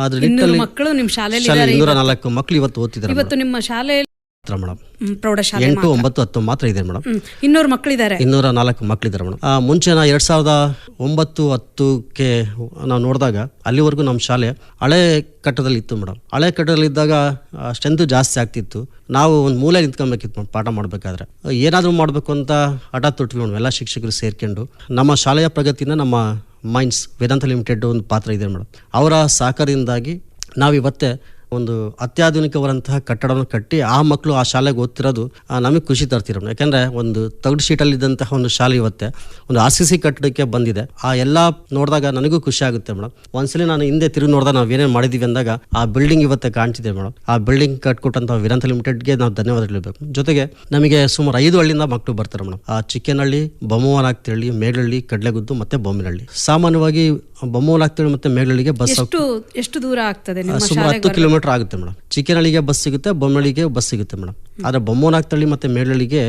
ಅದ್ರ ನಿಟ್ಟಿನಲ್ಲಿ ಮಕ್ಕಳು ನಿಮ್ಮ ಶಾಲೆಯಲ್ಲಿ 204 ಮಕ್ಕಳು ಇವತ್ತು ಓದ್ತಿದ್ದಾರೆ ಇವತ್ತು ನಿಮ್ಮ ಶಾಲೆಯಲ್ಲಿ ಮೇಡಮ್. ಪ್ರೌಢಶಾಲೆ 8, 9, 10 ಮಾತ್ರ ಇದೆ ಮೇಡಮ್. 200 ಮಕ್ಕಳಿದ್ದಾರೆ, 204 ಮಕ್ಕಳಿದ್ದಾರೆ ಮೇಡಮ್. ಮುಂಚೆ 2009-10ಕ್ಕೆ ನಾವು ನೋಡಿದಾಗ ಅಲ್ಲಿವರೆಗೂ ನಮ್ಮ ಶಾಲೆ ಹಳೆ ಕಟ್ಟಡದಲ್ಲಿ ಇತ್ತು ಮೇಡಮ್. ಹಳೆ ಕಟ್ಟಡದಲ್ಲಿ ಇದ್ದಾಗ ಸ್ಟ್ರೆಂತ್ ಜಾಸ್ತಿ ಆಗ್ತಿತ್ತು. ನಾವು ಒಂದು ಮೂಲೆ ನಿಂತ್ಕೊಬೇಕಿತ್ತು ಪಾಠ ಮಾಡಬೇಕಾದ್ರೆ. ಏನಾದರೂ ಮಾಡಬೇಕು ಅಂತ ಹಠ ತೊಟ್ವಿ ಮೇಡಮ್, ಎಲ್ಲ ಶಿಕ್ಷಕರು ಸೇರ್ಕೊಂಡು. ನಮ್ಮ ಶಾಲೆಯ ಪ್ರಗತಿನ ನಮ್ಮ ಮೈನ್ಸ್ ವೇದಾಂತ ಲಿಮಿಟೆಡ್ ಒಂದು ಪಾತ್ರ ಇದೆ ಮೇಡಮ್. ಅವರ ಸಹಕಾರದಿಂದಾಗಿ ನಾವಿವತ್ತೇ ಒಂದು ಅತ್ಯಾಧುನಿಕವಾದಂತಹ ಕಟ್ಟಡವನ್ನು ಕಟ್ಟಿ ಆ ಮಕ್ಕಳು ಆ ಶಾಲೆಗೆ ಓದ್ತಿರೋದು ನಮಗೆ ಖುಷಿ ತರ್ತಿರೋ. ಯಾಕಂದ್ರೆ ಒಂದು ತಗಡು ಶೀಟಲ್ಲಿ ಇದ್ದಂತಹ ಒಂದು ಶಾಲೆ ಇವತ್ತೆ ಒಂದು RCC ಕಟ್ಟಡಕ್ಕೆ ಬಂದಿದೆ. ಆ ಎಲ್ಲ ನೋಡಿದಾಗ ನನಗೂ ಖುಷಿ ಆಗುತ್ತೆ ಮೇಡಮ್. ಒಂದ್ಸಲಿ ನಾನು ಹಿಂದೆ ತಿರುಗಿ ನೋಡಿದಾಗ ನಾವು ಏನೇನು ಮಾಡಿದೀವಿ ಅಂದಾಗ ಆ ಬಿಲ್ಡಿಂಗ್ ಇವತ್ತೆ ಕಾಣ್ತಿದೆ ಮೇಡಮ್. ಆ ಬಿಲ್ಡಿಂಗ್ ಕಟ್ಕೊಟ್ಟಂತಹ ವೇದಾಂತ ಲಿಮಿಟೆಡ್ಗೆ ನಾವು ಧನ್ಯವಾದ ಹೇಳಬೇಕು. ಜೊತೆಗೆ ನಮಗೆ ಸುಮಾರು 5 ಹಳ್ಳಿಯಿಂದ ಮಕ್ಕಳು ಬರ್ತಾರೆ ಮೇಡಮ್. ಆ ಚಿಕ್ಕನಹಳ್ಳಿ, ಬೊಮ್ಮವನಹಳ್ಳಿ, ಮೇಘಳ್ಳಿ, ಕಡ್ಲೆಗುದ್ದು ಮತ್ತೆ ಬೊಮ್ಮಿನಹಳ್ಳಿ. ಸಾಮಾನ್ಯವಾಗಿ ಬೊಮ್ಮವನಹಳ್ಳಿ ಮತ್ತೆ ಮೇಘಳ್ಳಿಗೆ ಬಸ್ ಎಷ್ಟು ದೂರ ಆಗ್ತದೆ? ಸುಮಾರು 10 ಕಿಲೋಮೀಟರ್ ಆಗುತ್ತೆ ಮೇಡಮ್. ಚಿಕ್ಕನಹಳ್ಳಿಗೆ ಬಸ್ ಸಿಗುತ್ತೆ, ಬೊಮ್ಮಳ್ಳಿಗೆ ಬಸ್ ಸಿಗುತ್ತೆ ಮೇಡಮ್. ಆದ್ರೆ ಬೊಮ್ಮವನಹಳ್ಳಿ ಮತ್ತೆ ಮೇಘಳ್ಳಿಗೆ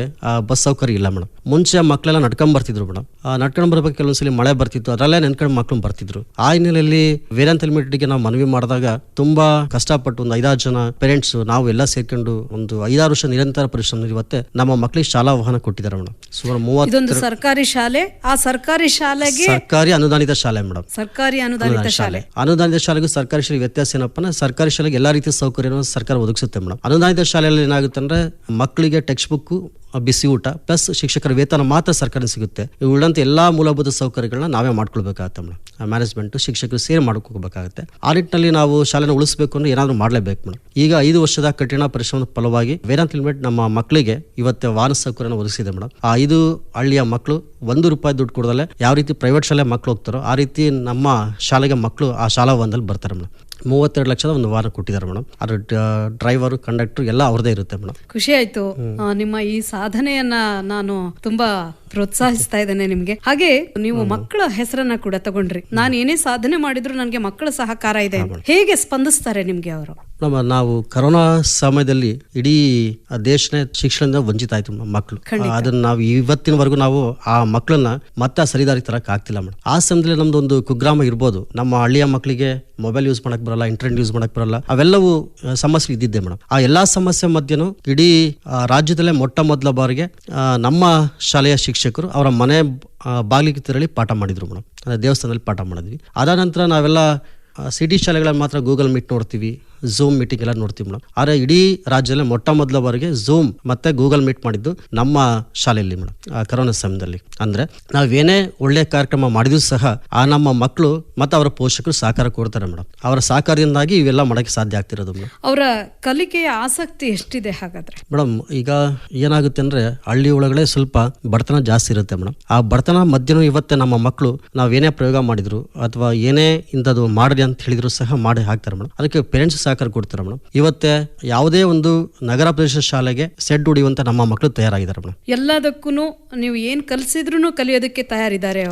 ಬಸ್ ಸೌಕರ್ಯ ಇಲ್ಲ ಮೇಡಮ್. ಮುಂಚೆ ಮಕ್ಕಳೆಲ್ಲ ನಡ್ಕೊಂಡ್ ಬರ್ತಿದ್ರು ಮೇಡಮ್. ನಡ್ಕೊಂಡ್ ಬರ್ಬೇಕು, ಕೆಲವೊಂದ್ಸಲಿ ಮಳೆ ಬರ್ತಿತ್ತು, ಅದರಲ್ಲೇ ನೆನ್ಕೊಂಡು ಮಕ್ಕಳು ಬರ್ತಿದ್ರು. ಆ ಹಿನ್ನೆಲೆಯಲ್ಲಿ ವೇದಾಂತ ಲಿಮಿಟೆಡ್ಗೆ ನಾವು ಮನವಿ ಮಾಡಿದಾಗ ತುಂಬಾ ಕಷ್ಟಪಟ್ಟು ಒಂದು 5-6 ಜನ ಪೇರೆಂಟ್ಸ್ ನಾವು ಎಲ್ಲ ಸೇರ್ಕೊಂಡು ಒಂದು 5-6 ವರ್ಷ ನಿರಂತರ ಪರಿಶ್ರಮ ಇವತ್ತೆ ನಮ್ಮ ಮಕ್ಕಳಿಗೆ ಶಾಲಾ ವಾಹನ ಕೊಟ್ಟಿದ್ದಾರೆ ಮೇಡಮ್. ಸುಮಾರು 30 ಸರ್ಕಾರಿ ಶಾಲೆ. ಆ ಸರ್ಕಾರಿ ಶಾಲೆಗೆ ಸರ್ಕಾರಿ ಅನುದಾನಿತ ಶಾಲೆ ಮೇಡಮ್. ಸರ್ಕಾರಿ ಅನುದಾನಿತ ಶಾಲೆ. ಅನುದಾನಿತ ಶಾಲೆಗೂ ಸರ್ಕಾರಿ ಶಾಲೆಗೆ ವ್ಯತ್ಯಾಸ ಏನಪ್ಪಾ, ಸರ್ಕಾರಿ ಶಾಲೆಗೆ ಎಲ್ಲಾ ರೀತಿಯ ಸೌಕರ್ಯವನ್ನು ಸರ್ಕಾರ ಒದಗಿಸುತ್ತೆ ಮೇಡಮ್. ಅನುದಾನಿತ ಶಾಲೆಯಲ್ಲಿ ಏನಾಗುತ್ತೆ ಅಂದ್ರೆ ಮಕ್ಕಳಿಗೆ ಟೆಕ್ಸ್ಟ್ ಬುಕ್, ಬಿಸಿ ಊಟ ಪ್ಲಸ್ ಶಿಕ್ಷಕರ ವೇತನ ಮಾತ್ರ ಸರ್ಕಾರ ಸಿಗುತ್ತೆ. ಉಳಿದಂತೆ ಎಲ್ಲಾ ಮೂಲಭೂತ ಸೌಕರ್ಯಗಳನ್ನ ನಾವೇ ಮಾಡ್ಕೊಳ್ಬೇಕಾಗತ್ತೆ ಮೇಡಮ್. ಮ್ಯಾನೇಜ್ಮೆಂಟ್, ಶಿಕ್ಷಕರು ಸೇರಿ ಮಾಡ್ಕೋಬೇಕಾಗುತ್ತೆ. ಆ ನಿಟ್ಟಿನಲ್ಲಿ ನಾವು ಶಾಲೆನ ಉಳಿಸಬೇಕು ಅಂದ್ರೆ ಏನಾದ್ರು ಮಾಡ್ಲೇಬೇಕು ಮೇಡಮ್. ಈಗ 5 ವರ್ಷದ ಕಠಿಣ ಪರಿಶ್ರಮದ ಫಲವಾಗಿ ವೇದಾಂತ ಲಿಮಿಟೆಡ್ ನಮ್ಮ ಮಕ್ಕಳಿಗೆ ಇವತ್ತು ವಾಹನ ಸೌಕರ್ಯನ ಒದಗಿಸಿದೆ ಮೇಡಮ್. ಆ 5 ಹಳ್ಳಿಯ ಮಕ್ಕಳು ₹1 ದುಡ್ಡು ಕೊಡದಲ್ಲೇ ಯಾವ ರೀತಿ ಪ್ರೈವೇಟ್ ಶಾಲೆ ಮಕ್ಕಳು ಹೋಗ್ತಾರೋ ಆ ರೀತಿ ನಮ್ಮ ಶಾಲೆಗೆ ಮಕ್ಕಳು ಆ ಶಾಲಾ ವಾಹನದಲ್ಲಿ ಬರ್ತಾರೆ ಮೇಡಮ್. 32 ಲಕ್ಷದ ಒಂದು ವಾಹನ ಕೊಟ್ಟಿದ್ದಾರೆ ಮೇಡಮ್. ಅದ್ರ ಡ್ರೈವರ್, ಕಂಡಕ್ಟರ್ ಎಲ್ಲ ಅವ್ರದೇ ಇರುತ್ತೆ ಮೇಡಮ್. ಖುಷಿ ಆಯ್ತು. ನಿಮ್ಮ ಈ ಸಾಧನೆಯನ್ನ ನಾನು ತುಂಬಾ ಪ್ರೋತ್ಸಾಹಿಸ್ತಾ ಇದ್ದೇನೆ ನಿಮ್ಗೆ. ಹಾಗೆ ನೀವು ಮಕ್ಕಳ ಹೆಸರನ್ನ ಕೂಡ ತಗೊಂಡ್ರಿ. ನಾನು ಏನೇ ಸಾಧನೆ ಮಾಡಿದ್ರು ನನಗೆ ಮಕ್ಕಳ ಸಹಕಾರ ಇದೆ. ಹೇಗೆ ಸ್ಪಂದಿಸ್ತಾರೆ ನಿಮ್ಗೆ ಅವರು? ನಾವು ಕರೋನಾ ಸಮಯದಲ್ಲಿ ಇಡೀ ದೇಶನೇ ಶಿಕ್ಷಣದಿಂದ ವಂಚಿತ ಆಯ್ತು ಮಕ್ಕಳು. ಅದನ್ನ ನಾವು ಇವತ್ತಿನವರೆಗೂ ನಾವು ಆ ಮಕ್ಕಳನ್ನ ಮತ್ತೆ ಸರಿದಾರಿ ತರಕ್ ಆಗ್ತಿಲ್ಲ ಮೇಡಮ್. ಆ ಸಮಯದಲ್ಲಿ ನಮ್ದು ಒಂದು ಕುಗ್ರಾಮ ಇರ್ಬೋದು, ನಮ್ಮ ಹಳ್ಳಿಯ ಮಕ್ಕಳಿಗೆ ಮೊಬೈಲ್ ಯೂಸ್ ಮಾಡಕ್ ಬರಲ್ಲ, ಇಂಟರ್ನೆಟ್ ಯೂಸ್ ಮಾಡಕ್ ಬರಲ್ಲ, ಅವೆಲ್ಲವೂ ಸಮಸ್ಯೆ ಇದ್ದಿದ್ದೆ ಮೇಡಮ್. ಆ ಎಲ್ಲಾ ಸಮಸ್ಯೆ ಮಧ್ಯನೂ ಇಡೀ ರಾಜ್ಯದಲ್ಲೇ ಮೊಟ್ಟ ಮೊದಲ ಬಾರಿಗೆ ನಮ್ಮ ಶಾಲೆಯ ಶಿಕ್ಷಕರು ಅವರ ಮನೆ ಬಾಗಿಲಿಗೆ ತೆರಳಿ ಪಾಠ ಮಾಡಿದ್ರು ಮೇಡಮ್. ದೇವಸ್ಥಾನದಲ್ಲಿ ಪಾಠ ಮಾಡಿದ್ವಿ. ಅದಾದ ನಂತರ ನಾವೆಲ್ಲ ಸಿಟಿ ಶಾಲೆಗಳಲ್ಲಿ ಮಾತ್ರ ಗೂಗಲ್ ಮೀಟ್ ನೋಡ್ತೀವಿ, ಝೂಮ್ ಮೀಟಿಂಗ್ ಎಲ್ಲ ನೋಡ್ತೀವಿ ಮೇಡಮ್. ಆದ್ರೆ ಇಡೀ ರಾಜ್ಯದಲ್ಲಿ ಮೊಟ್ಟ ಮೊದಲ ಬಾರಿಗೆ ಝೂಮ್ ಮತ್ತೆ ಗೂಗಲ್ ಮೀಟ್ ಮಾಡಿದ್ದು ನಮ್ಮ ಶಾಲೆಯಲ್ಲಿ ಮೇಡಮ್. ಕರೋನಾ ಸಮಯದಲ್ಲಿ ಅಂದ್ರೆ ನಾವೇನೇ ಒಳ್ಳೆ ಕಾರ್ಯಕ್ರಮ ಮಾಡಿದ್ರು ಸಹ ಆ ನಮ್ಮ ಮಕ್ಕಳು ಮತ್ತೆ ಅವರ ಪೋಷಕರು ಸಹಕಾರ ಕೊಡ್ತಾರೆ ಮೇಡಮ್. ಅವರ ಸಹಕಾರದಿಂದಾಗಿ ಇವೆಲ್ಲ ಮಾಡಕ್ಕೆ ಸಾಧ್ಯ ಆಗ್ತಿರೋದು ಮೇಡಮ್. ಅವರ ಕಲಿಕೆಯ ಆಸಕ್ತಿ ಎಷ್ಟಿದೆ ಹಾಗಾದ್ರೆ ಮೇಡಮ್? ಈಗ ಏನಾಗುತ್ತೆ ಅಂದ್ರೆ ಹಳ್ಳಿ ಒಳಗಡೆ ಸ್ವಲ್ಪ ಬಡತನ ಜಾಸ್ತಿ ಇರುತ್ತೆ ಮೇಡಮ್. ಆ ಬಡತನ ಮಧ್ಯನೂ ಇವತ್ತೇ ನಮ್ಮ ಮಕ್ಕಳು ನಾವೇನೇ ಪ್ರಯೋಗ ಮಾಡಿದ್ರು ಅಥವಾ ಏನೇ ಇಂಥದ್ದು ಮಾಡಿದೆ ಅಂತ ಹೇಳಿದ್ರು ಸಹ ಮಾಡಿ ಹಾಕ್ತಾರೆ ಮೇಡಮ್. ಅದಕ್ಕೆ ಪೇರೆಂಟ್ಸ್ ಸಹಕಾರ ಕೊಡ್ತಾರೆ ಮೇಡಮ್. ಇವತ್ತೇ ಯಾವುದೇ ಒಂದು ನಗರ ಪ್ರದೇಶ ಶಾಲೆಗೆ ಸೆಡ್ ಹೊಡಿಯುವಂತ ನಮ್ಮ ಮಕ್ಕಳು ತಯಾರಾಗಿದ್ದಾರೆ ಮೇಡಮ್. ಎಲ್ಲದಕ್ಕೂ ನೀವು ಏನ್ ಕಲಿಸಿದ್ರು ಕಲಿಯೋದಕ್ಕೆ ತಯಾರಿದ್ದಾರೆ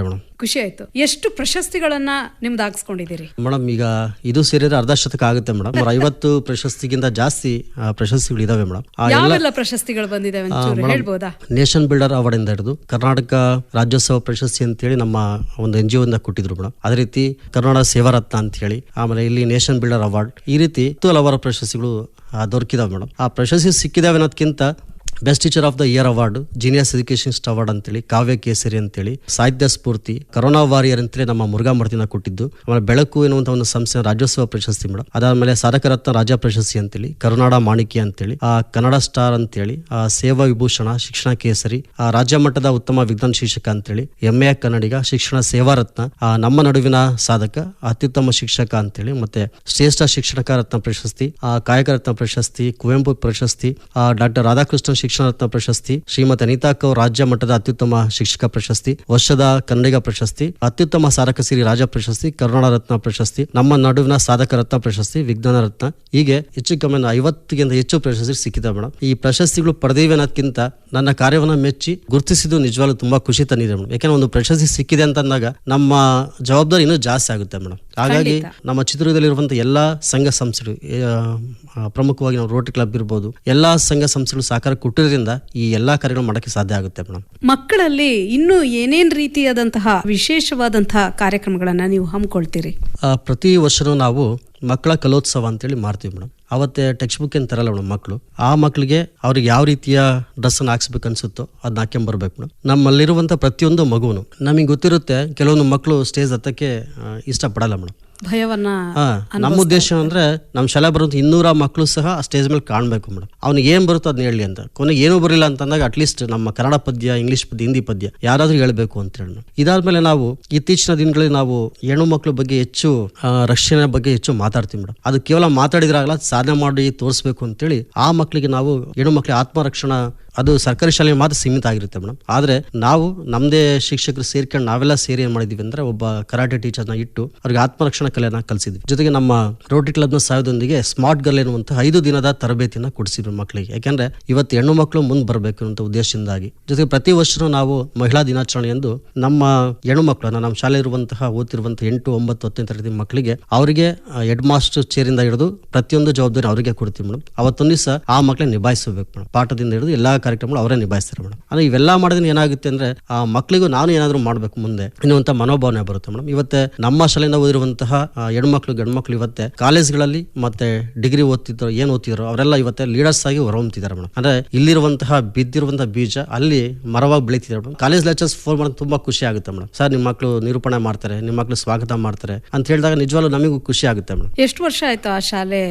ಮೇಡಮ್. ಖುಷಿ ಆಯ್ತು. ಎಷ್ಟು ಪ್ರಶಸ್ತಿಗಳನ್ನ ನಿಮ್ದು ಹಾಕ್ಸ್ಕೊಂಡಿದ್ದೀರಿ ಮೇಡಮ್? ಈಗ ಇದು ಸೇರಿದ್ರೆ ಅರ್ಧ ಶತಕ ಆಗುತ್ತೆ ಮೇಡಮ್. 50 ಪ್ರಶಸ್ತಿಗಿಂತ ಜಾಸ್ತಿ ಪ್ರಶಸ್ತಿಗಳು ಇದಾವೆ ಮೇಡಮ್. ಯಾವೆಲ್ಲ ಪ್ರಶಸ್ತಿಗಳು ಬಂದಿದೆ ಹೇಳ್ಬೋದಾ? ನೇಷನ್ ಬಿಲ್ಡರ್ ಅವಾರ್ಡ್ ಇಂದ ಹಿಡಿದು ಕರ್ನಾಟಕ ರಾಜ್ಯೋತ್ಸವ ಪ್ರಶಸ್ತಿ ಅಂತ ಹೇಳಿ ನಮ್ಮ ಒಂದು NGO ಇಂದ ಕೊಟ್ಟಿದ್ರು ಮೇಡಮ್. ಅದೇ ರೀತಿ ಕರ್ನಾಟಕ ಸೇವಾ ರತ್ನ ಅಂತ ಹೇಳಿ, ಆಮೇಲೆ ಇಲ್ಲಿ ನೇಷನ್ ಬಿಲ್ಡರ್ ಅವಾರ್ಡ್, ಈ ರೀತಿ ಹಲವಾರು ಪ್ರಶಸ್ತಿಗಳು ದೊರಕಿದಾವೆ ಮೇಡಮ್. ಆ ಪ್ರಶಸ್ತಿ ಸಿಕ್ಕಿದಾವೆ ಅನ್ನೋದಕ್ಕಿಂತ best teacher of the year award, genius educationist award ಅಂತೇಳಿ, ಕಾವ್ಯ ಕೇಸರಿ ಅಂತೇಳಿ, ಸಾಹಿತ್ಯ ಸ್ಫೂರ್ತಿ, ಕರೋನಾ ವಾರಿಯರ್ ಅಂತೇಳಿ ನಮ್ಮ ಮುರುಘಾ ಮಠದಿಂದ ಕೊಟ್ಟಿದ್ದು. ಆಮೇಲೆ ಬೆಳಕು ಎನ್ನುವಂತ ಒಂದು ಸಂಸ್ಥೆ ರಾಜ್ಯೋತ್ಸವ ಪ್ರಶಸ್ತಿ ಮೇಡಮ್. ಅದಾದ್ಮೇಲೆ ಸಾಧಕರತ್ನ ರಾಜ್ಯ ಪ್ರಶಸ್ತಿ ಅಂತೇಳಿ, ಕರುನಾಡ ಮಾಣಿಕ್ಯ ಅಂತೇಳಿ, ಕನ್ನಡ ಸ್ಟಾರ್ ಅಂತೇಳಿ, ಸೇವಾ ವಿಭೂಷಣ, ಶಿಕ್ಷಣ ಕೇಸರಿ, ರಾಜ್ಯ ಮಟ್ಟದ ಉತ್ತಮ ವಿಜ್ಞಾನ ಶಿಕ್ಷಕ ಅಂತೇಳಿ, MA ಕನ್ನಡಿಗ, ಶಿಕ್ಷಣ ಸೇವಾ ರತ್ನ, ನಮ್ಮ ನಡುವಿನ ಸಾಧಕ, ಅತ್ಯುತ್ತಮ ಶಿಕ್ಷಕ ಅಂತೇಳಿ, ಮತ್ತೆ ಶ್ರೇಷ್ಠ ಶಿಕ್ಷಕ ರತ್ನ ಪ್ರಶಸ್ತಿ, ಕಾಯಕ ರತ್ನ ಪ್ರಶಸ್ತಿ, ಕುವೆಂಪು ಪ್ರಶಸ್ತಿ, ಡಾಕ್ಟರ್ ರಾಧಾಕೃಷ್ಣನ್ ಶಿಕ್ಷಣ ರತ್ನ ಪ್ರಶಸ್ತಿ, ಶ್ರೀಮತಿ ಅನಿತಾ ಕೌರ್ ರಾಜ್ಯ ಮಟ್ಟದ ಅತ್ಯುತ್ತಮ ಶಿಕ್ಷಕ ಪ್ರಶಸ್ತಿ, ವರ್ಷದ ಕನ್ನಡಿಗ ಪ್ರಶಸ್ತಿ, ಅತ್ಯುತ್ತಮ ಸಾಧಕ ಸಿರಿ ರಾಜ್ಯ ಪ್ರಶಸ್ತಿ, ಕರುನಾಡ ರತ್ನ ಪ್ರಶಸ್ತಿ, ನಮ್ಮ ನಡುವಿನ ಸಾಧಕ ರತ್ನ ಪ್ರಶಸ್ತಿ, ವಿಜ್ಞಾನ ರತ್ನ, ಹೀಗೆ ಹೆಚ್ಚು ಕಮ್ಮಿ 50ಗಿಂತ ಹೆಚ್ಚು ಪ್ರಶಸ್ತಿ ಸಿಕ್ಕಿದೆ ಮೇಡಮ್. ಈ ಪ್ರಶಸ್ತಿಗಳು ಪಡೆದಿವೆ ಅನ್ನೋದಕ್ಕಿಂತ ನನ್ನ ಕಾರ್ಯವನ್ನು ಮೆಚ್ಚಿ ಗುರುತಿಸಿದ್ದು ನಿಜವಾಗ್ಲೂ ತುಂಬಾ ಖುಷಿ ತಂದಿದೆ ಮೇಡಮ್. ಯಾಕಂದ್ರೆ ಒಂದು ಪ್ರಶಸ್ತಿ ಸಿಕ್ಕಿದೆ ಅಂತಂದಾಗ ನಮ್ಮ ಜವಾಬ್ದಾರಿ ಇನ್ನೂ ಜಾಸ್ತಿ ಆಗುತ್ತೆ ಮೇಡಮ್. ಹಾಗಾಗಿ ನಮ್ಮ ಚಿತ್ರದುರ್ಗದಲ್ಲಿರುವಂತಹ ಎಲ್ಲಾ ಸಂಘ ಸಂಸ್ಥೆಗಳು, ಪ್ರಮುಖವಾಗಿ ನಾವು ರೋಟರಿ ಕ್ಲಬ್ ಇರ್ಬೋದು, ಎಲ್ಲಾ ಸಂಘ ಸಂಸ್ಥೆಗಳು ಸಹಕಾರ ಕೊಟ್ಟಿರೋದ್ರಿಂದ ಈ ಎಲ್ಲಾ ಕಾರ್ಯಗಳು ಮಾಡಕ್ಕೆ ಸಾಧ್ಯ ಆಗುತ್ತೆ ಮೇಡಮ್. ಮಕ್ಕಳಲ್ಲಿ ಇನ್ನೂ ಏನೇನ್ ರೀತಿಯಾದಂತಹ ವಿಶೇಷವಾದಂತಹ ಕಾರ್ಯಕ್ರಮಗಳನ್ನ ನೀವು ಹಮ್ಮಿಕೊಳ್ತೀರಿ? ಪ್ರತಿ ವರ್ಷನೂ ನಾವು ಮಕ್ಕಳ ಕಲೋತ್ಸವ ಅಂತೇಳಿ ಮಾಡ್ತೀವಿ ಮೇಡಮ್. ಅವತ್ತೇ ಟೆಕ್ಸ್ಟ್ ಬುಕ್ ಏನು ತರಲ್ಲ ಮೇಡಮ್ ಮಕ್ಕಳು. ಆ ಮಕ್ಕಳಿಗೆ ಅವ್ರಿಗೆ ಯಾವ ರೀತಿಯ ಡ್ರೆಸ್ ಅನ್ನು ಹಾಕ್ಸ್ಬೇಕು ಅನ್ಸುತ್ತೋ ಅದನ್ನ ಹಾಕ್ಕೊಂಬರ್ಬೇಕು ಮೇಡಮ್. ನಮ್ಮಲ್ಲಿರುವಂಥ ಪ್ರತಿಯೊಂದು ಮಗುನು ನಮಗೆ ಗೊತ್ತಿರುತ್ತೆ, ಕೆಲವೊಂದು ಮಕ್ಕಳು ಸ್ಟೇಜ್ ಹತ್ತಕ್ಕೆ ಇಷ್ಟಪಡಲ್ಲ ಮೇಡಮ್. ಭಯವನ್ನ ನಮ್ಮ ಉದ್ದೇಶ ಅಂದ್ರೆ ನಮ್ಮ ಶಾಲೆ ಬರುವಂತ 200 ಮಕ್ಕಳು ಸಹ ಸ್ಟೇಜ್ ಮೇಲೆ ಕಾಣಬೇಕು ಮೇಡಮ್. ಅವ್ನಿಗೆ ಏನ್ ಬರುತ್ತೋ ಅದನ್ನ ಹೇಳಿ ಅಂತ. ಕೊನೆಗೆ ಏನೂ ಬರಲಿಲ್ಲ ಅಂತಂದಾಗ ಅಟ್ಲೀಸ್ಟ್ ನಮ್ಮ ಕನ್ನಡ ಪದ್ಯ, ಇಂಗ್ಲಿಷ್ ಪದ್ಯ, ಹಿಂದಿ ಪದ್ಯ ಯಾರಾದ್ರೂ ಹೇಳ್ಬೇಕು ಅಂತ ಹೇಳಿ. ಇದಾದ್ಮೇಲೆ ನಾವು ಇತ್ತೀಚಿನ ದಿನಗಳಲ್ಲಿ ನಾವು ಹೆಣ್ಣು ಮಕ್ಕಳ ಬಗ್ಗೆ ಹೆಚ್ಚು ರಕ್ಷಣೆ ಬಗ್ಗೆ ಹೆಚ್ಚು ಮಾತಾಡ್ತೀವಿ ಮೇಡಮ್. ಅದು ಕೇವಲ ಮಾತಾಡಿದ್ರಾಗಲ್ಲ, ಸಾಧನೆ ಮಾಡಿ ತೋರಿಸ್ಬೇಕು ಅಂತೇಳಿ ಆ ಮಕ್ಕಳಿಗೆ ನಾವು ಹೆಣ್ಣು ಮಕ್ಕಳಿಗೆ ಆತ್ಮರಕ್ಷಣಾ, ಅದು ಸರ್ಕಾರಿ ಶಾಲೆ ಮಾತ್ರ ಸೀಮಿತ ಆಗಿರುತ್ತೆ ಮೇಡಮ್. ಆದ್ರೆ ನಾವು ನಮ್ದೇ ಶಿಕ್ಷಕರು ಸೇರ್ಕೊಂಡು ನಾವೆಲ್ಲ ಸೇರಿ ಏನ್ ಮಾಡಿದೀವಿ ಅಂದ್ರೆ ಒಬ್ಬ ಕರಾಟೆ ಟೀಚರ್ನ ಇಟ್ಟು ಅವ್ರಿಗೆ ಆತ್ಮರಕ್ಷಣಾ ಕಲೆಯನ್ನ ಕಲಿಸಿದ್ವಿ. ಜೊತೆಗೆ ನಮ್ಮ ರೋಟರಿ ಕ್ಲಬ್ನ ಸಹಾಯದೊಂದಿಗೆ ಸ್ಮಾರ್ಟ್ ಗರ್ಲ್ ಎನ್ನುವಂತ 5 ದಿನದ ತರಬೇತಿಯನ್ನ ಕೊಡಿಸಿದ್ವಿ ಮಕ್ಕಳಿಗೆ. ಯಾಕಂದ್ರೆ ಇವತ್ತು ಹೆಣ್ಣು ಮಕ್ಕಳು ಮುಂದೆ ಬರಬೇಕು ಅನ್ನೋ ಉದ್ದೇಶದಿಂದಾಗಿ. ಜೊತೆಗೆ ಪ್ರತಿ ವರ್ಷನೂ ನಾವು ಮಹಿಳಾ ದಿನಾಚರಣೆ ಎಂದು ನಮ್ಮ ಹೆಣ್ಣು ಮಕ್ಕಳನ್ನ ನಮ್ಮ ಶಾಲೆ ಇರುವಂತಹ ಓದ್ತಿರುವಂತಹ 8, 9, 10ನೇ ತರಗತಿ ಮಕ್ಕಳಿಗೆ ಅವರಿಗೆ ಹೆಡ್ ಮಾಸ್ಟರ್ ಚೇರಿಂದ ಹಿಡಿದು ಪ್ರತಿಯೊಂದು ಜವಾಬ್ದಾರಿ ಅವರಿಗೆ ಕೊಡ್ತೀವಿ ಮೇಡಮ್. ಅವತ್ತೊಂದು ದಿವಸ ಆ ಮಕ್ಕಳನ್ನ ನಿಭಾಯಿಸಬೇಕು ಮೇಡಮ್. ಪಾಠದಿಂದ ಹಿಡಿದು ಎಲ್ಲಾ ಕಾರ್ಯಕ್ರಮಗಳು ಅವರೇ ನಿಭಾಯಿಸ್ತಾರೆ ಮೇಡಮ್. ಅಂದ್ರೆ ಇವೆಲ್ಲ ಮಾಡೋದ್ರಿಂದ ಏನಾಗುತ್ತೆ ಅಂದ್ರೆ ಆ ಮಕ್ಕಳಿಗೂ ನಾನು ಏನಾದ್ರು ಮಾಡ್ಬೇಕು ಮುಂದೆ ಎನ್ನುವಂತ ಮನೋಭಾವನೆ ಬರುತ್ತೆ ಮೇಡಮ್. ಇವತ್ತೆ ನಮ್ಮ ಶಾಲೆಯಿಂದ ಓದಿರುವಂತಹ ಹೆಣ್ಮಕ್ಳು, ಗಂಡ್ಮಕ್ಳು ಇವತ್ತೆ ಕಾಲೇಜ್ಗಳಲ್ಲಿ ಮತ್ತೆ ಡಿಗ್ರಿ ಓದ್ತಿದ್ರು ಅವರೆಲ್ಲ ಇವತ್ತೆ ಲೀಡರ್ಸ್ ಆಗಿ ಹೊರಹೊಮ್ತಿದ್ದಾರೆ ಮೇಡಮ್. ಅಂದ್ರೆ ಇಲ್ಲಿರುವಂತಹ ಬಿದ್ದಿರುವಂತಹ ಬೀಜ ಅಲ್ಲಿ ಮರವಾಗಿ ಬೆಳೀತಿದ್ದಾರೆ ಮೇಡಮ್. ಕಾಲೇಜ್ ಲೆಕ್ಚರ್ಸ್ ಫೋನ್ ಮಾಡೋದು ತುಂಬಾ ಖುಷಿ ಆಗುತ್ತೆ ಮೇಡಮ್. ಸರ್ ನಿಮ್ಮ ಮಕ್ಕಳು ನಿರೂಪಣೆ ಮಾಡ್ತಾರೆ, ನಿಮ್ಮ ಮಕ್ಕಳು ಸ್ವಾಗತ ಮಾಡ್ತಾರೆ ಅಂತ ಹೇಳಿದಾಗ ನಿಜವಾಗ್ಲೂ ನಮಗೂ ಖುಷಿ ಆಗುತ್ತೆ ಮೇಡಮ್. ಎಷ್ಟು ವರ್ಷ ಆಯ್ತು ಆ ಶಾಲೆ?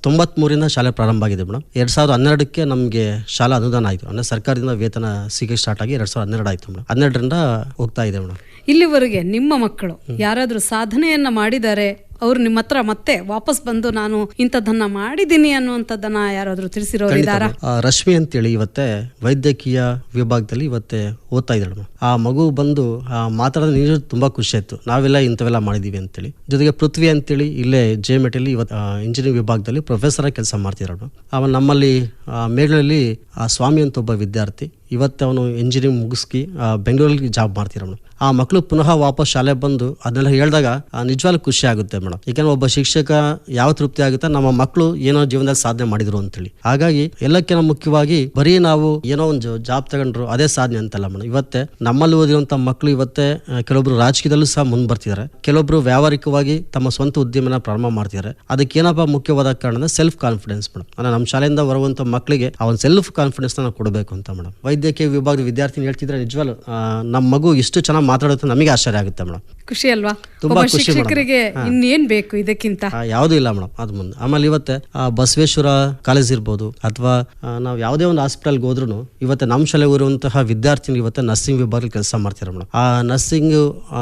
93ರಿಂದ ಶಾಲೆ ಪ್ರಾರಂಭ ಆಗಿದೆ ಮೇಡಮ್. 2012ಕ್ಕೆ ನಮಗೆ ಶಾಲಾ ಅನುದಾನ ಆಯ್ತು. ಅಂದ್ರೆ ಸರ್ಕಾರದಿಂದ ವೇತನ ಸಿಗಕ್ಕೆ ಸ್ಟಾರ್ಟ್ ಆಗಿ 2012 ಆಯ್ತು ಮೇಡಮ್. 12ರಿಂದ ಹೋಗ್ತಾ ಇದೆ ಮೇಡಮ್. ಇಲ್ಲಿವರೆಗೆ ನಿಮ್ಮ ಮಕ್ಕಳು ಯಾರಾದ್ರೂ ಸಾಧನೆಯನ್ನ ಮಾಡಿದ್ದಾರೆ, ಅವ್ರು ನಿಮ್ಮ ಹತ್ರ ಮತ್ತೆ ವಾಪಸ್ ಬಂದು ನಾನು ಇಂಥದ್ದನ್ನ ಮಾಡಿದ್ದೀನಿ ಅನ್ನುವಂಥದ್ದನ್ನ ಯಾರಾದ್ರೂ ತಿಳಿಸಿರೋರು ಇದ್ದಾರಾ? ರಶ್ಮಿ ಅಂತೇಳಿ ಇವತ್ತೆ ವೈದ್ಯಕೀಯ ವಿಭಾಗದಲ್ಲಿ ಇವತ್ತೆ ಓದ್ತಾ ಇದ್ದಾಳೆ. ಆ ಮಗು ಬಂದು ಮಾತಾಡೋದು ನಿಜ ತುಂಬಾ ಖುಷಿ ಆಯ್ತು. ನಾವೆಲ್ಲ ಇಂಥವೆಲ್ಲ ಮಾಡಿದೀವಿ ಅಂತೇಳಿ. ಜೊತೆಗೆ ಪೃಥ್ವಿ ಅಂತೇಳಿ ಇಲ್ಲೇ JMET ಇವತ್ತು ಇಂಜಿನಿಯರಿಂಗ್ ವಿಭಾಗದಲ್ಲಿ ಪ್ರೊಫೆಸರ್ ಆಗಿ ಕೆಲಸ ಮಾಡ್ತಿರೋನು. ಅವನು ನಮ್ಮಲ್ಲಿ ಮೇಘಲಲ್ಲಿ ಸ್ವಾಮಿ ಅಂತ ಒಬ್ಬ ವಿದ್ಯಾರ್ಥಿ ಇವತ್ತು ಅವನು ಇಂಜಿನಿಯರಿಂಗ್ ಮುಗಿಸ್ಕಿ ಬೆಂಗಳೂರಲ್ಲಿ ಜಾಬ್ ಮಾಡ್ತಿರೋನು. ಆ ಮಕ್ಕಳು ಪುನಃ ವಾಪಸ್ ಶಾಲೆ ಬಂದು ಅದನ್ನೆಲ್ಲ ಹೇಳಿದಾಗ ನಿಜವಾಗ್ಲೂ ಖುಷಿ ಆಗುತ್ತೆ ಮೇಡಮ್. ಯಾಕಂದ್ರೆ ಒಬ್ಬ ಶಿಕ್ಷಕ ಯಾವ ತೃಪ್ತಿ ಆಗುತ್ತೆ, ನಮ್ಮ ಮಕ್ಕಳು ಏನೋ ಜೀವನದಲ್ಲಿ ಸಾಧನೆ ಮಾಡಿದ್ರು ಅಂತೇಳಿ. ಹಾಗಾಗಿ ಎಲ್ಲಕ್ಕಿಂತ ಮುಖ್ಯವಾಗಿ ಬರೀ ನಾವು ಏನೋ ಒಂದು ಜಾಬ್ ತಗೊಂಡ್ರು ಅದೇ ಸಾಧನೆ ಅಂತಲ್ಲ ಮೇಡಮ್. ಇವತ್ತೇ ನಮ್ಮಲ್ಲಿ ಓದಿರುವಂತ ಮಕ್ಕಳು ಇವತ್ತೇ ಕೆಲವೊಬ್ರು ರಾಜಕೀಯದಲ್ಲೂ ಸಹ ಮುಂದೆ ಬರ್ತಿದ್ದಾರೆ, ಕೆಲವೊಬ್ರು ವ್ಯಾವಹಾರಿಕವಾಗಿ ತಮ್ಮ ಸ್ವಂತ ಉದ್ಯಮನ ಪ್ರಾರಂಭ ಮಾಡ್ತಿದ್ದಾರೆ. ಅದಕ್ಕೇನಪ್ಪ ಮುಖ್ಯವಾದ ಕಾರಣ ಸೆಲ್ಫ್ ಕಾನ್ಫಿಡೆನ್ಸ್ ಮೇಡಮ್. ಅಂದ್ರೆ ನಮ್ಮ ಶಾಲೆಯಿಂದ ಬರುವಂತ ಮಕ್ಕಳಿಗೆ ಆ ಒಂದು ಸೆಲ್ಫ್ ಕಾನ್ಫಿಡೆನ್ಸ್ ನಾವು ಕೊಡಬೇಕು ಅಂತ ಮೇಡಮ್. ವೈದ್ಯಕೀಯ ವಿಭಾಗದ ವಿದ್ಯಾರ್ಥಿ ಹೇಳ್ತಿದ್ರೆ ನಿಜವಾಗ್ಲೂ ನಮ್ಮ ಮಗು ಇಷ್ಟು ಚೆನ್ನಾಗಿ ಮಾತಾಡುತ್ತೆ ನಮಗೆ ಆಶ್ಚರ್ಯ ಆಗುತ್ತೆ ಮೇಡಮ್. ಖುಷಿ ಅಲ್ವಾ? ತುಂಬಾ ಖುಷಿ. ಶಿಕ್ಷಕರಿಗೆ ಇನ್ನೇನ್ ಬೇಕು ಇದಕ್ಕಿಂತ? ಯಾವ್ದು ಇಲ್ಲ ಮೇಡಮ್. ಅದ್ ಮುಂದೆ ಆಮೇಲೆ ಇವತ್ತೆ ಬಸವೇಶ್ವರ ಕಾಲೇಜ್ ಇರ್ಬೋದು ಅಥವಾ ನಾವು ಯಾವುದೇ ಒಂದು ಹಾಸ್ಪಿಟಲ್ಗೆ ಹೋದ್ರು ಇವತ್ತೆ ನಮ್ಮ ಶಾಲೆ ಇರುವಂತಹ ವಿದ್ಯಾರ್ಥಿಗಳು ಇವತ್ತೆ ನರ್ಸಿಂಗ್ ವಿಭಾಗದಲ್ಲಿ ಕೆಲಸ ಮಾಡ್ತಾರೆ ಮೇಡಮ್. ಆ ನರ್ಸಿಂಗ್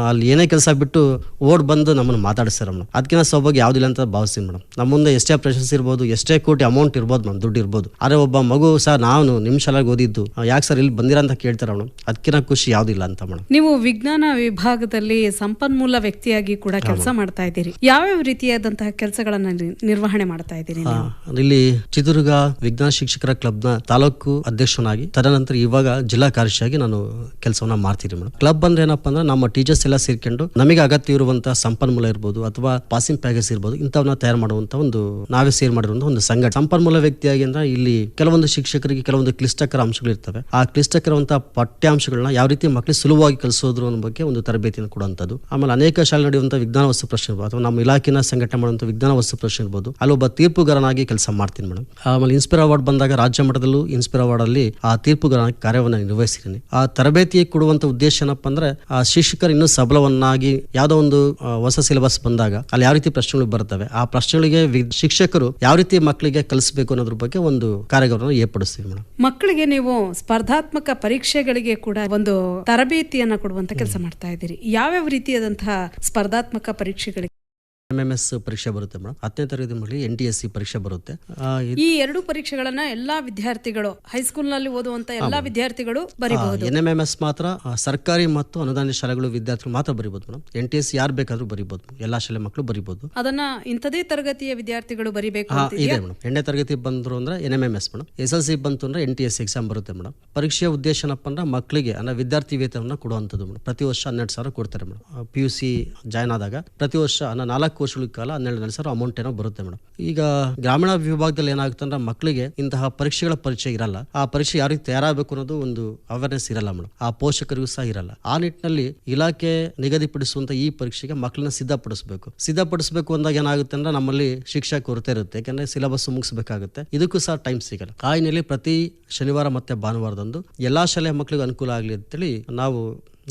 ಅಲ್ಲಿ ಏನೇ ಕೆಲಸ ಬಿಟ್ಟು ಓಡ್ ಬಂದು ನಮ್ಮನ್ನು ಮಾತಾಡಿಸ್ತಾರೆ ಮೇಡಮ್. ಅದಕ್ಕಿಂತ ಸೌಭಾಗ್ಯ ಯಾವ್ದಿಲ್ಲ ಅಂತ ಭಾವಿಸ್ತೀನಿ ಮೇಡಮ್. ನಮ್ಮ ಮುಂದೆ ಎಷ್ಟೇ ಪ್ರಶಸ್ತಿ ಇರ್ಬೋದು, ಎಷ್ಟೇ ಕೋಟಿ ಅಮೌಂಟ್ ಇರ್ಬೋದು ಮೇಡಮ್, ದುಡ್ಡು ಇರ್ಬೋದು, ಆದ್ರೆ ಒಬ್ಬ ಮಗು ಸರ್ ನಾನು ನಿಮ್ಮ ಶಾಲೆಗೆ ಓದಿದ್ದು ಯಾಕೆ ಸರ್ ಇಲ್ಲಿ ಬಂದಿರ ಅಂತ ಕೇಳ್ತಾರೆ ಮೇಡಮ್. ಅದಕ್ಕಿಂತ ಖುಷಿ ಯಾವ್ದಿಲ್ಲ ಅಂತ ಮೇಡಮ್. ನೀವು ವಿಜ್ಞಾನ ವಿಭಾಗದಲ್ಲಿ ಸಂಪನ್ಮೂಲ ವ್ಯಕ್ತಿಯಾಗಿ ಕೂಡ ಕೆಲಸ ಮಾಡ್ತಾ ಇದ್ದೀರಿ. ಯಾವ್ಯಾವ ರೀತಿಯಾದಂತಹ ಕೆಲಸಗಳನ್ನ ನಿರ್ವಹಣೆ ಮಾಡ್ತಾ ಇದ್ದೀರಿ? ಇಲ್ಲಿ ಚಿತ್ರದುರ್ಗ ವಿಜ್ಞಾನ ಶಿಕ್ಷಕರ ಕ್ಲಬ್ನ ತಾಲೂಕು ಅಧ್ಯಕ್ಷನಾಗಿ, ತದನಂತರ ಇವಾಗ ಜಿಲ್ಲಾ ಕಾರ್ಯದರ್ಶಿಯಾಗಿ ನಾನು ನಾನು ಕೆಲಸವನ್ನ ಮಾಡ್ತೀನಿ ಮೇಡಮ್. ಕ್ಲಬ್ ಅಂದ್ರೆ ಏನಪ್ಪಾ ಅಂದ್ರೆ ನಮ್ಮ ಟೀಚರ್ಸ್ ಎಲ್ಲ ಸೇರ್ಕೊಂಡು ನಮಗೆ ಅಗತ್ಯ ಇರುವಂತಹ ಸಂಪನ್ಮೂಲ ಇರ್ಬೋದು ಅಥವಾ ಪಾಸಿಂಗ್ ಪ್ಯಾಕೇಜ್ ಇರ್ಬೋದು ಇಂಥವನ್ನ ತಯಾರು ಮಾಡುವಂತ ಒಂದು ನಾವೇ ಸೇರ್ ಮಾಡಿರುವಂತಹ ಒಂದು ಸಂಘ. ಸಂಪನ್ಮೂಲ ವ್ಯಕ್ತಿಯಾಗಿ ಅಂದ್ರೆ ಇಲ್ಲಿ ಕೆಲವೊಂದು ಶಿಕ್ಷಕರಿಗೆ ಕೆಲವೊಂದು ಕ್ಲಿಷ್ಟಕರ ಅಂಶಗಳು ಇರ್ತವೆ. ಆ ಕ್ಲಿಷ್ಟಕರವಂತಹ ಪಠ್ಯಾಂಶಗಳನ್ನ ಯಾವ ರೀತಿ ಮಕ್ಕಳಿಗೆ ಸುಲಭವಾಗಿ ಕಲಿಸೋದ್ರ ಅನ್ನೋ ಬಗ್ಗೆ ಒಂದು ತರಬೇತಿಯನ್ನು ಕೊಡುವಂಥದ್ದು. ಆಮೇಲೆ ಅನೇಕ ಶಾಲೆ ನಡೆಯುವಂತಹ ವಿಜ್ಞಾನ ವಸ್ತು ಪ್ರಶ್ನೆ ಇರ್ಬೋದು ಅಥವಾ ನಮ್ಮ ಇಲಾಖೆನ ಸಂಘಟನೆ ಮಾಡುವಂತಹ ವಿಜ್ಞಾನ ವಸ್ತು ಪ್ರಶ್ನೆ ಇರ್ಬೋದು, ಅಲ್ಲೊಬ್ಬ ತೀರ್ಪುಗಾರನಾಗಿ ಕೆಲಸ ಮಾಡ್ತೀನಿ ಮೇಡಮ್. ಆಮೇಲೆ ಇನ್ಸ್ಪೈರ್ ಅವಾರ್ಡ್ ಬಂದಾಗ ರಾಜ್ಯ ಮಟ್ಟದಲ್ಲೂ ಇನ್ಸ್ಪೈರ್ ಅವಾರ್ಡ್ ಅಲ್ಲಿ ಆ ತೀರ್ಪುಗಾರನಾಗಿ ಕಾರ್ಯವನ್ನು ನಿರ್ವಹಿಸಿದ್ದೀನಿ. ಆ ತರಬೇತಿ ಕೊಡುವಂತ ಉದ್ದೇಶ ಏನಪ್ಪಾ ಅಂದ್ರೆ ಆ ಶಿಕ್ಷಕರು ಇನ್ನೂ ಸಬಲವನ್ನಾಗಿ ಯಾವುದೋ ಒಂದು ಹೊಸ ಸಿಲೆಬಸ್ ಬಂದಾಗ ಅಲ್ಲಿ ಯಾವ ರೀತಿ ಪ್ರಶ್ನೆಗಳು ಬರ್ತವೆ, ಆ ಪ್ರಶ್ನೆಗಳಿಗೆ ಶಿಕ್ಷಕರು ಯಾವ ರೀತಿ ಮಕ್ಕಳಿಗೆ ಕಲಿಸಬೇಕು ಅನ್ನೋದ್ರ ಬಗ್ಗೆ ಒಂದು ಕಾರ್ಯಕ್ರಮವನ್ನು ಏರ್ಪಡಿಸ್ತೀವಿ ಮೇಡಮ್. ಮಕ್ಕಳಿಗೆ ನೀವು ಸ್ಪರ್ಧಾತ್ಮಕ ಪರೀಕ್ಷೆಗಳಿಗೆ ಕೂಡ ಒಂದು ತರಬೇತಿಯನ್ನ ಕೊಡುವಂತ ಕೆಲಸ ಮಾಡ್ತಾ ಇದ್ದೀರಿ. ಯಾವ್ಯಾವ ರೀತಿಯಾದಂತಹ ಸ್ಪರ್ಧಾತ್ಮಕ ಪರೀಕ್ಷೆಗಳಿಗೆ? MMS ಪರೀಕ್ಷೆ ಬರುತ್ತೆ ಮೇಡಮ್. 10ನೇ ತರಗತಿ ಮಕ್ಕಳಿಗೆ NTSC ಪರೀಕ್ಷೆ ಬರುತ್ತೆ. ಈ ಎರಡು ಪರೀಕ್ಷೆಗಳನ್ನ ಎಲ್ಲಾ ವಿದ್ಯಾರ್ಥಿಗಳು ಹೈಸ್ಕೂಲ್ ನಲ್ಲಿ ಓದುವಂತ ಎಲ್ಲಾ ವಿದ್ಯಾರ್ಥಿಗಳು ಬರೀಬಹುದು. NMS ಮಾತ್ರ ಸರ್ಕಾರಿ ಮತ್ತು ಅನುದಾನಿತ ಶಾಲೆಗಳು ವಿದ್ಯಾರ್ಥಿಗಳು ಮಾತ್ರ ಬರೀಬಹುದು ಮೇಡಮ್. NTSC ಯಾರು ಬೇಕಾದ್ರೂ ಬರೀಬಹುದು, ಎಲ್ಲಾ ಶಾಲೆ ಮಕ್ಕಳು ಬರೀಬಹುದು. ಅದನ್ನ ಇಂಥದೇ ತರಗತಿಯ ವಿದ್ಯಾರ್ಥಿಗಳು ಬರೀಬೇಕು ಇದೆ ಮೇಡಮ್. 8ನೇ ತರಗತಿ ಬಂದ್ರು ಅಂದ್ರೆ NMS ಮೇಡಮ್. SLC ಬಂತು ಅಂದ್ರೆ NTSC ಎಕ್ಸಾಮ್ ಬರುತ್ತೆ ಮೇಡಮ್. ಪರೀಕ್ಷೆಯ ಉದ್ದೇಶ ಏನಪ್ಪ ಅಂದ್ರೆ ಮಕ್ಕಳಿಗೆ ಅಂದ್ರೆ ವಿದ್ಯಾರ್ಥಿ ವೇತನವನ್ನು ಕೊಡುವಂಥದ್ದು ಮೇಡಮ್. ಪ್ರತಿ ವರ್ಷ 12,000 ಕೊಡ್ತಾರೆ ಮೇಡಮ್. PUC ಜಾಯ್ನ್ ಆದಾಗ ಪ್ರತಿ ವರ್ಷ 4 ವರ್ಷಗಳ ಕಾಲ 12,000 ಅಮೌಂಟ್ ಏನೋ ಬರುತ್ತೆ ಮೇಡಮ್. ಈಗ ಗ್ರಾಮೀಣ ವಿಭಾಗದಲ್ಲಿ ಏನಾಗುತ್ತೆ ಅಂದ್ರೆ ಮಕ್ಕಳಿಗೆ ಇಂತಹ ಪರೀಕ್ಷೆಗಳ ಪರಿಚಯ ಇರಲ್ಲ. ಆ ಪರೀಕ್ಷೆ ಯಾವ ರೀತಿ ತಯಾರಾಗಬೇಕು ಅನ್ನೋದು ಒಂದು ಅವೇರ್ನೆಸ್ ಇರಲ್ಲ ಮೇಡಮ್. ಆ ಪೋಷಕರಿಗೂ ಸಹ ಇರಲ್ಲ. ಆ ನಿಟ್ಟಿನಲ್ಲಿ ಇಲಾಖೆ ನಿಗದಿಪಡಿಸುವಂತ ಈ ಪರೀಕ್ಷೆಗೆ ಮಕ್ಕಳನ್ನ ಸಿದ್ಧಪಡಿಸಬೇಕು ಅಂದಾಗ ಏನಾಗುತ್ತೆ ಅಂದ್ರೆ ನಮ್ಮಲ್ಲಿ ಶಿಕ್ಷಕ ಕೊರತೆ ಇರುತ್ತೆ. ಯಾಕಂದ್ರೆ ಸಿಲೆಬಸ್ ಮುಗಿಸಬೇಕಾಗುತ್ತೆ. ಇದಕ್ಕೂ ಸಹ ಟೈಮ್ ಸಿಗಲ್ಲ. ಆ ಹಿನ್ನೆಲೆಯಲ್ಲಿ ಪ್ರತಿ ಶನಿವಾರ ಮತ್ತೆ ಭಾನುವಾರದಂದು ಎಲ್ಲಾ ಶಾಲೆಯ ಮಕ್ಕಳಿಗೆ ಅನುಕೂಲ ಆಗಲಿ ಅಂತೇಳಿ ನಾವು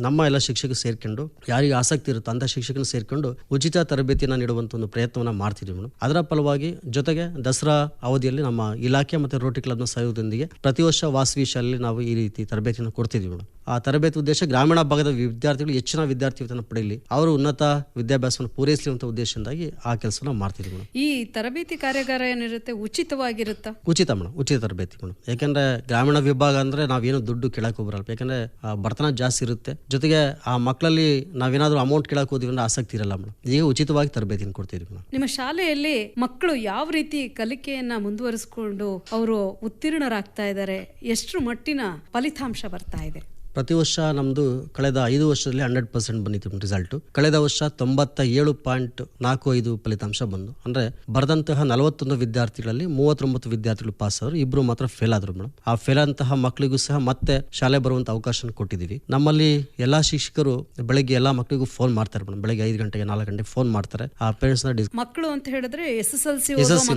ನಮ್ಮ ಎಲ್ಲ ಶಿಕ್ಷಕರು ಸೇರ್ಕೊಂಡು ಯಾರಿಗೆ ಆಸಕ್ತಿ ಇರುತ್ತೋ ಅಂತ ಶಿಕ್ಷಕರನ್ನು ಸೇರ್ಕೊಂಡು ಉಚಿತ ತರಬೇತಿಯನ್ನು ನೀಡುವಂತ ಒಂದು ಪ್ರಯತ್ನವನ್ನ ಮಾಡ್ತಿದ್ವಿ ಮೇಡಮ್. ಅದರ ಫಲವಾಗಿ ಜೊತೆಗೆ ದಸರಾ ಅವಧಿಯಲ್ಲಿ ನಮ್ಮ ಇಲಾಖೆ ಮತ್ತೆ ರೋಟರಿ ಕ್ಲಬ್ನ ಸಹಯೋಗದೊಂದಿಗೆ ಪ್ರತಿ ವರ್ಷ ವಾಸವಿ ಶಾಲೆಯಲ್ಲಿ ನಾವು ಈ ರೀತಿ ತರಬೇತಿಯನ್ನು ಕೊಡ್ತಿದ್ವಿ ಮೇಡಮ್. ಆ ತರಬೇತಿ ಉದ್ದೇಶ ಗ್ರಾಮೀಣ ಭಾಗದ ವಿದ್ಯಾರ್ಥಿಗಳು ಹೆಚ್ಚಿನ ವಿದ್ಯಾರ್ಥಿ ವೇತನ ಪಡೆಯಲಿ, ಅವರು ಉನ್ನತ ವಿದ್ಯಾಭ್ಯಾಸವನ್ನು ಪೂರೈಸಲಿ ಅಂತ ಉದ್ದೇಶದಿಂದಾಗಿ ಆ ಕೆಲಸನ ಮಾಡ್ತಿದ್ವಿ ಮೇಡಮ್. ಈ ತರಬೇತಿ ಕಾರ್ಯಾಗಾರ ಏನಿರುತ್ತೆ ಉಚಿತವಾಗಿರುತ್ತಾ? ಉಚಿತ ಮೇಡಮ್, ಉಚಿತ ತರಬೇತಿ ಮೇಡಮ್. ಯಾಕಂದ್ರೆ ಗ್ರಾಮೀಣ ವಿಭಾಗ ಅಂದ್ರೆ ನಾವೇನು ದುಡ್ಡು ಕೇಳಕ್ ಹೋಗ್ಬರಲ್ಲ. ಯಾಕಂದ್ರೆ ಬಡತನ ಜಾಸ್ತಿ ಇರುತ್ತೆ. ಜೊತೆಗೆ ಆ ಮಕ್ಕಳಲ್ಲಿ ನಾವೇನಾದ್ರೂ ಅಮೌಂಟ್ ಕೇಳಕ್ ಹೋದ್ವಿ ಅಂದ್ರೆ ಆಸಕ್ತಿ ಇರಲ್ಲ ಮೇಡಮ್. ಈಗ ಉಚಿತವಾಗಿ ತರಬೇತಿಯನ್ನು ಕೊಡ್ತಿದ್ವಿ ಮೇಡಮ್. ನಿಮ್ಮ ಶಾಲೆಯಲ್ಲಿ ಮಕ್ಕಳು ಯಾವ ರೀತಿ ಕಲಿಕೆಯನ್ನ ಮುಂದುವರಿಸಿಕೊಂಡು ಅವರು ಉತ್ತೀರ್ಣರಾಗ್ತಾ ಇದ್ದಾರೆ, ಎಷ್ಟರ ಮಟ್ಟಿನ ಫಲಿತಾಂಶ ಬರ್ತಾ ಇದೆ? ಪ್ರತಿ ವರ್ಷ ನಮ್ದು ಕಳೆದ 5 ವರ್ಷದಲ್ಲಿ 100% ಬಂದಿತ್ತು ರಿಸಲ್ಟ್. ಕಳೆದ ವರ್ಷ 97.45 ಫಲಿತಾಂಶ ಬಂದು, ಅಂದ್ರೆ ಬರೆದಂತಹ 41 ವಿದ್ಯಾರ್ಥಿಗಳಲ್ಲಿ 39 ವಿದ್ಯಾರ್ಥಿಗಳು ಪಾಸ್ ಆದ್ರು, 2 ಮಾತ್ರ ಫೇಲ್ ಆದ್ರು ಮೇಡಮ್. ಆ ಫೇಲ್ ಅಂತಹ ಮಕ್ಕಳಿಗೂ ಸಹ ಮತ್ತೆ ಶಾಲೆ ಬರುವಂತ ಅವಕಾಶ ಕೊಟ್ಟಿದ್ದೀವಿ. ನಮ್ಮಲ್ಲಿ ಎಲ್ಲಾ ಶಿಕ್ಷಕರು ಬೆಳಗ್ಗೆ ಎಲ್ಲಾ ಮಕ್ಕಳಿಗೂ ಫೋನ್ ಮಾಡ್ತಾರೆ ಮೇಡಮ್. ಬೆಳಗ್ಗೆ 5 ಗಂಟೆಗೆ 4 ಗಂಟೆಗೆ ಫೋನ್ ಮಾಡ್ತಾರೆ. ಆ ಪೇರೆಂಟ್ಸ್ ಮಕ್ಕಳು ಅಂತ ಹೇಳಿದ್ರೆ SSLC ಓದುವಂತಹ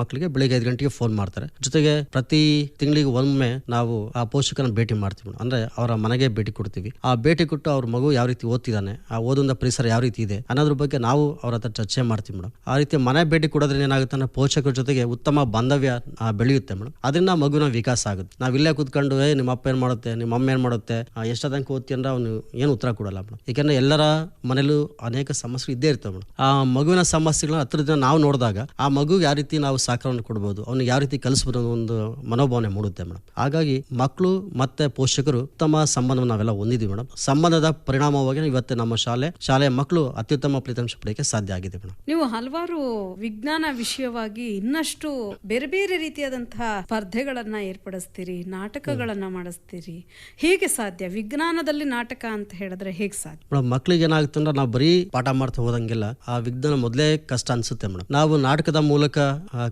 ಮಕ್ಕಳಿಗೆ ಬೆಳಗ್ಗೆ 5 ಗಂಟೆಗೆ ಫೋನ್ ಮಾಡ್ತಾರೆ. ಜೊತೆಗೆ ಪ್ರತಿ ತಿಂಗಳಿಗೆ ಒಮ್ಮೆ ನಾವು ಆ ಪೋಷಕರನ್ನ ಭೇಟಿ ಮಾಡ್ತೀವಿ ಮೇಡಮ್. ಅಂದ್ರೆ ಅವರ ಮನೆಗೆ ಭೇಟಿ ಕೊಡ್ತೀವಿ. ಆ ಭೇಟಿ ಕೊಟ್ಟು ಅವ್ರ ಮಗು ಯಾವ ರೀತಿ ಓದ್ತಿದ್ದಾನೆ, ಆ ಓದುವ ಪರಿಸರ ಯಾವ ರೀತಿ ಇದೆ ಅನ್ನೋದ್ರ ಬಗ್ಗೆ ನಾವು ಅವ್ರ ಹತ್ರ ಚರ್ಚೆ ಮಾಡ್ತೀವಿ ಮೇಡಮ್. ಆ ರೀತಿ ಮನೆ ಭೇಟಿ ಕೊಡೋದ್ರಿಂದ ಏನಾಗುತ್ತೆ ಅಂದ್ರೆ ಪೋಷಕರ ಜೊತೆಗೆ ಉತ್ತಮ ಬಾಂಧವ್ಯ ಬೆಳೆಯುತ್ತೆ ಮೇಡಮ್. ಅದರಿಂದ ಮಗುವಿನ ವಿಕಾಸ ಆಗುತ್ತೆ. ನಾವ್ ಇಲ್ಲೇ ಕೂತ್ಕೊಂಡು ನಿಮ್ಮ ಅಪ್ಪ ಏನ್ ಮಾಡುತ್ತೆ, ನಿಮ್ಮ ಅಮ್ಮ ಏನ್ ಮಾಡುತ್ತೆ, ಎಷ್ಟ ತನಕ ಓದ್ತಿ ಅಂದ್ರೆ ಅವನು ಏನು ಉತ್ತರ ಕೊಡಲ್ಲ ಮೇಡಮ್. ಯಾಕಂದ್ರೆ ಎಲ್ಲರ ಮನೇಲೂ ಅನೇಕ ಸಮಸ್ಯೆ ಇದ್ದೇ ಇರ್ತವೆ ಮೇಡಮ್. ಆ ಮಗುವಿನ ಸಮಸ್ಯೆಗಳನ್ನ ಹತ್ತಿರದಿಂದ ನಾವು ನೋಡಿದಾಗ ಆ ಮಗುಗೆ ಯಾವ ರೀತಿ ನಾವು ಸಹಕಾರವನ್ನು ಕೊಡ್ಬೋದು, ಅವ್ನಿಗೆ ಯಾವ ರೀತಿ ಕಲಿಸಬಹುದು ಒಂದು ಮನೋಭಾವನೆ ಮೂಡುತ್ತೆ ಮೇಡಮ್. ಹಾಗಾಗಿ ಮಕ್ಕಳು ಮತ್ತೆ ಪೋಷಕರು ಉತ್ತಮ ಸಂಬಂಧವನ್ನು ನಾವೆಲ್ಲ ಹೊಂದಿದ್ವಿ ಮೇಡಮ್. ಸಂಬಂಧದ ಪರಿಣಾಮವಾಗಿ ಇವತ್ತು ನಮ್ಮ ಶಾಲೆಯ ಮಕ್ಕಳು ಅತ್ಯುತ್ತಮ ಫಲಿತಾಂಶ ಪಡೆಯಕ್ಕೆ ಸಾಧ್ಯ ಆಗಿದೆ ಮೇಡಮ್. ನೀವು ಹಲವಾರು ವಿಜ್ಞಾನ ವಿಷಯವಾಗಿ ಇನ್ನಷ್ಟು ಬೇರೆ ಬೇರೆ ರೀತಿಯಾದಂತಹ ಸ್ಪರ್ಧೆಗಳನ್ನ ಏರ್ಪಡಿಸ್ತೀರಿ, ನಾಟಕಗಳನ್ನ ಮಾಡಿಸ್ತೀರಿ. ಹೇಗೆ ಸಾಧ್ಯ? ವಿಜ್ಞಾನದಲ್ಲಿ ನಾಟಕ ಅಂತ ಹೇಳಿದ್ರೆ ಹೇಗೆ ಸಾಧ್ಯ ಮೇಡಮ್? ಮಕ್ಕಳಿಗೆ ಏನಾಗುತ್ತೆ ಅಂದ್ರೆ ನಾವು ಬರೀ ಪಾಠ ಮಾಡ್ತಾ ಹೋದಂಗೆಲ್ಲ ಆ ವಿಜ್ಞಾನ ಮೊದಲೇ ಕಷ್ಟ ಅನ್ಸುತ್ತೆ ಮೇಡಮ್. ನಾವು ನಾಟಕದ ಮೂಲಕ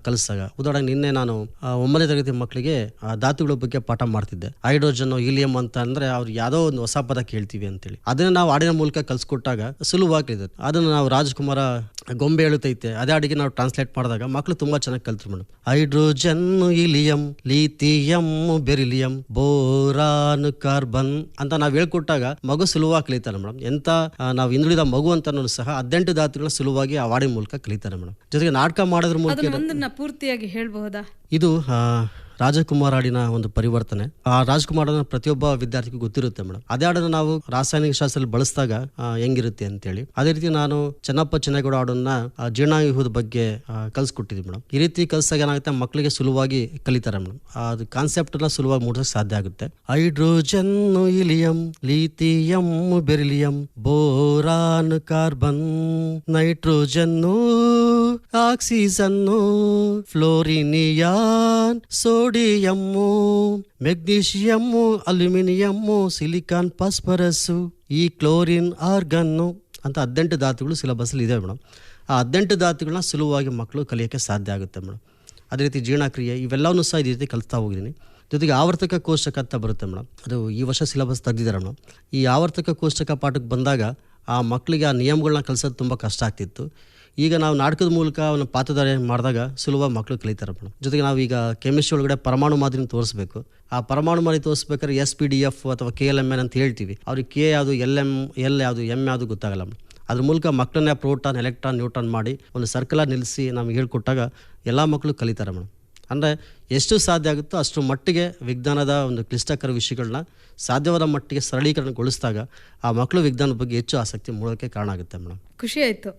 ಕಲಿಸಿದಾಗ, ಉದಾಹರಣೆಗೆ ನಿನ್ನೆ ನಾನು 9ನೇ ತರಗತಿ ಮಕ್ಕಳಿಗೆ ಧಾತುಗಳ ಬಗ್ಗೆ ಪಾಠ ಮಾಡ್ತಿದ್ದೆ. ಹೈಡ್ರೋಜನ್, ಹೀಲಿಯಂ ಅಂತ ಅಂದ್ರೆ ಅವ್ರು ಯಾವ್ದೋ ಒಂದು ಹೊಸ ಪದ ಕೇಳ್ತೀವಿ ಅಂತೇಳಿ ಅದನ್ನ ನಾವು ಹಾಡಿನ ಮೂಲಕ ಕಲ್ಸ್ಕೊಟ್ಟಾಗ ಸುಲಭವಾಗ್ಲಿದೆ. ಅದನ್ನ ನಾವು ರಾಜ್ಕುಮಾರ ಗೊಂಬೆ ಹೇಳುತ್ತೈತೆ ಅದೇ ಹಾಡಿಗೆ ನಾವು ಟ್ರಾನ್ಸ್ಲೇಟ್ ಮಾಡಿದಾಗ ಮಕ್ಕಳು ತುಂಬಾ ಚೆನ್ನಾಗಿ ಕಲ್ತ್ರು madam. Hydrogen, helium, lithium, beryllium, boron, carbon ಅಂತ ನಾವ್ ಹೇಳ್ಕೊಟ್ಟಾಗ ಮಗು ಸುಲಭವಾಗಿ ಕಲಿತಾನೆ ಮೇಡಮ್. ಎಂತ ನಾವು ಹಿಂದುಳಿದ ಮಗು ಅಂತ ಸಹ 18 ಧಾತುಗಳನ್ನ ಸುಲಭವಾಗಿ ಆ ಹಾಡಿನ ಮೂಲಕ ಕಲಿತಾನೆ ಮೇಡಮ್. ಜೊತೆಗೆ ನಾಟಕ ಮಾಡೋದ್ರ ಮೂಲಕ ಪೂರ್ತಿಯಾಗಿ ಹೇಳ್ಬಹುದಾ? ಇದು ರಾಜಕುಮಾರ್ ಹಾಡಿನ ಒಂದು ಪರಿವರ್ತನೆ. ಆ ರಾಜಕುಮಾರ್ ಹಾಡನ್ನ ಪ್ರತಿಯೊಬ್ಬ ವಿದ್ಯಾರ್ಥಿಗೂ ಗೊತ್ತಿರುತ್ತೆ ಮೇಡಮ್. ಅದೇ ಹಾಡನ್ನ ನಾವು ರಾಸಾಯನಿಕ ಶಾಸ್ತ್ರದಲ್ಲಿ ಬಳಸಿದಾಗ ಹೆಂಗಿರುತ್ತೆ ಅಂತೇಳಿ, ಅದೇ ರೀತಿ ನಾನು ಚೆನ್ನಪ್ಪ ಚೆನ್ನಗೌಡ ಹಾಡನ್ನ ಜೀರ್ಣಾಯುಧದ ಬಗ್ಗೆ ಕಲ್ಸ್ಕೊಟ್ಟಿದ್ವಿ ಮೇಡಮ್. ಈ ರೀತಿ ಕಲ್ಸಾಗ ಏನಾಗುತ್ತೆ, ಮಕ್ಕಳಿಗೆ ಸುಲಭವಾಗಿ ಕಲಿತಾರೆ ಮೇಡಮ್. ಅದು ಕಾನ್ಸೆಪ್ಟ್ ಎಲ್ಲ ಸುಲಭವಾಗಿ ಮೂಡಿಸಕ್ಕೆ ಸಾಧ್ಯ ಆಗುತ್ತೆ. Hydrogen, helium, lithium, beryllium, boron, carbon, nitrogen, oxygen, fluorine neon, sodium sodium, magnesium, aluminium, silicon, phosphorus, ಈ ಕ್ಲೋರಿನ್, ಆರ್ಗನ್ನು ಅಂತ 18 ಧಾತುಗಳು ಸಿಲೆಬಸ್ಸಲ್ಲಿ ಇದೆ ಮೇಡಮ್. ಆ 18 ಧಾತುಗಳನ್ನ ಸುಲಭವಾಗಿ ಮಕ್ಕಳು ಕಲಿಯೋಕ್ಕೆ ಸಾಧ್ಯ ಆಗುತ್ತೆ ಮೇಡಮ್. ಅದೇ ರೀತಿ ಜೀರ್ಣಕ್ರಿಯೆ ಇವೆಲ್ಲವನ್ನೂ ಸಹ ಇದೇ ರೀತಿ ಕಲಿಸ್ತಾ ಹೋಗಿದ್ದೀನಿ. ಜೊತೆಗೆ ಆವರ್ತಕ ಕೋಷ್ಟಕ ಅಂತ ಬರುತ್ತೆ ಮೇಡಮ್, ಅದು ಈ ವರ್ಷ ಸಿಲೆಬಸ್ ತೆಗೆದಿದ್ದಾರೆ ಮೇಡಮ್. ಈ ಆವರ್ತಕ ಕೋಷ್ಟಕ ಪಾಠಕ್ಕೆ ಬಂದಾಗ ಆ ಮಕ್ಕಳಿಗೆ ಆ ನಿಯಮಗಳನ್ನ ಕಲಿಸೋದು ತುಂಬ ಕಷ್ಟ ಆಗ್ತಿತ್ತು. ಈಗ ನಾವು ನಾಟಕದ ಮೂಲಕ ಅವನ ಪಾತ್ರಧಾರೆ ಮಾಡಿದಾಗ ಸುಲಭ ಮಕ್ಕಳು ಕಲಿತಾರೆ ಮೇಡಮ್. ಜೊತೆಗೆ ನಾವು ಈಗ ಕೆಮಿಸ್ಟ್ರಿ ಒಳಗಡೆ ಪರಮಾಣು ಮಾದರಿನ ತೋರಿಸ್ಬೇಕು. ಆ ಪರಮಾಣು ಮಾದರಿ ತೋರಿಸ್ಬೇಕಾದ್ರೆ SPDF ಅಥವಾ KLMN ಅಂತ ಹೇಳ್ತೀವಿ. ಅವ್ರಿಗೆ K ಯಾವುದು, L ಯಾವುದು, M ಯಾವುದು ಗೊತ್ತಾಗಲ್ಲ ಮೇಡಮ್. ಅದ್ರ ಮೂಲಕ ಮಕ್ಕಳನ್ನೇ ಪ್ರೋಟಾನ್, ಎಲೆಕ್ಟ್ರಾನ್, ನ್ಯೂಟ್ರಾನ್ ಮಾಡಿ ಒಂದು ಸರ್ಕಲಾಗಿ ನಿಲ್ಲಿಸಿ ನಮ್ಗೆ ಹೇಳ್ಕೊಟ್ಟಾಗ ಎಲ್ಲ ಮಕ್ಕಳು ಕಲಿತಾರೆ ಮೇಡಮ್. ಅಂದರೆ ಎಷ್ಟು ಸಾಧ್ಯ ಆಗುತ್ತೋ ಅಷ್ಟು ಮಟ್ಟಿಗೆ ವಿಜ್ಞಾನದ ಒಂದು ಕ್ಲಿಷ್ಟಕರ ವಿಷಯಗಳನ್ನ ಸಾಧ್ಯವಾದ ಮಟ್ಟಿಗೆ ಸರಳೀಕರಣಗೊಳಿಸಿದಾಗ ಆ ಮಕ್ಕಳು ವಿಜ್ಞಾನದ ಬಗ್ಗೆ ಹೆಚ್ಚು ಆಸಕ್ತಿ ಮೂಡೋಕ್ಕೆ ಕಾರಣ ಆಗುತ್ತೆ ಮೇಡಮ್. ಖುಷಿ ಆಯಿತು.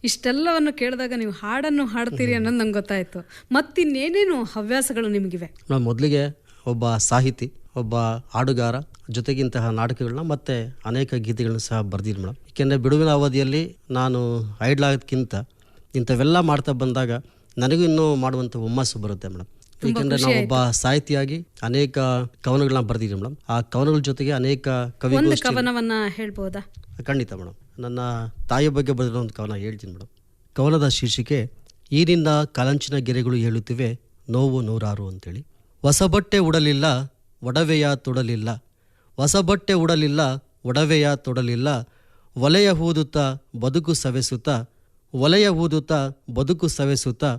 ಇಷ್ಟೆಲ್ಲವನ್ನು ಕೇಳಿದಾಗ ನೀವು ಹಾಡನ್ನು ಹಾಡ್ತೀರಿ ಅನ್ನೋದು ನಂಗೆ ಗೊತ್ತಾಯಿತು. ಮತ್ತಿನ್ನೇನೇನು ಹವ್ಯಾಸಗಳು ನಿಮಗಿವೆ? ನಾವು ಮೊದಲಿಗೆ ಒಬ್ಬ ಸಾಹಿತಿ, ಒಬ್ಬ ಹಾಡುಗಾರ, ಜೊತೆಗೆ ಇಂತಹ ನಾಟಕಗಳನ್ನ ಮತ್ತು ಅನೇಕ ಗೀತೆಗಳನ್ನ ಸಹ ಬರೆದಿದ್ದೀನಿ ಮೇಡಮ್. ಏಕೆಂದರೆ ಬಿಡುವಿನ ಅವಧಿಯಲ್ಲಿ ನಾನು ಐಡ್ಲಾಗೋದಕ್ಕಿಂತ ಇಂಥವೆಲ್ಲ ಮಾಡ್ತಾ ಬಂದಾಗ ನನಗೂ ಇನ್ನೂ ಮಾಡುವಂಥ ಹುಮ್ಮಸ್ಸು ಬರುತ್ತೆ ಮೇಡಮ್. ಏಕೆಂದರೆ ನಾವು ಒಬ್ಬ ಸಾಹಿತಿಯಾಗಿ ಅನೇಕ ಕವನಗಳನ್ನ ಬರೆದಿದ್ದೀನಿ ಮೇಡಮ್. ಆ ಕವನಗಳ ಜೊತೆಗೆ ಅನೇಕ ಕವನವನ್ನ ಹೇಳ್ಬೋದಾ? ಖಂಡಿತ ಮೇಡಮ್. ನನ್ನ ತಾಯಿಯ ಬಗ್ಗೆ ಬರೆದಿರೋ ಒಂದು ಕವನ ಹೇಳ್ತೀನಿ ಮೇಡಮ್. ಕವನದ ಶೀರ್ಷಿಕೆ ಈ ನಿನ್ನ ಕಾಲಂಚಿನ ಗೆರೆಗಳು ಹೇಳುತ್ತಿವೆ ನೋವು ನೂರಾರು ಅಂತೇಳಿ. ಹೊಸ ಬಟ್ಟೆ ಉಡಲಿಲ್ಲ, ಒಡವೆಯ ತೊಡಲಿಲ್ಲ, ಹೊಸ ಬಟ್ಟೆ ಉಡಲಿಲ್ಲ, ಒಡವೆಯ ತೊಡಲಿಲ್ಲ, ಒಲೆಯ ಊದುತ್ತಾ ಬದುಕು ಸವೆಸುತ್ತಾ, ಒಲೆಯ ಊದುತ್ತಾ ಬದುಕು ಸವೆಸುತ್ತಾ,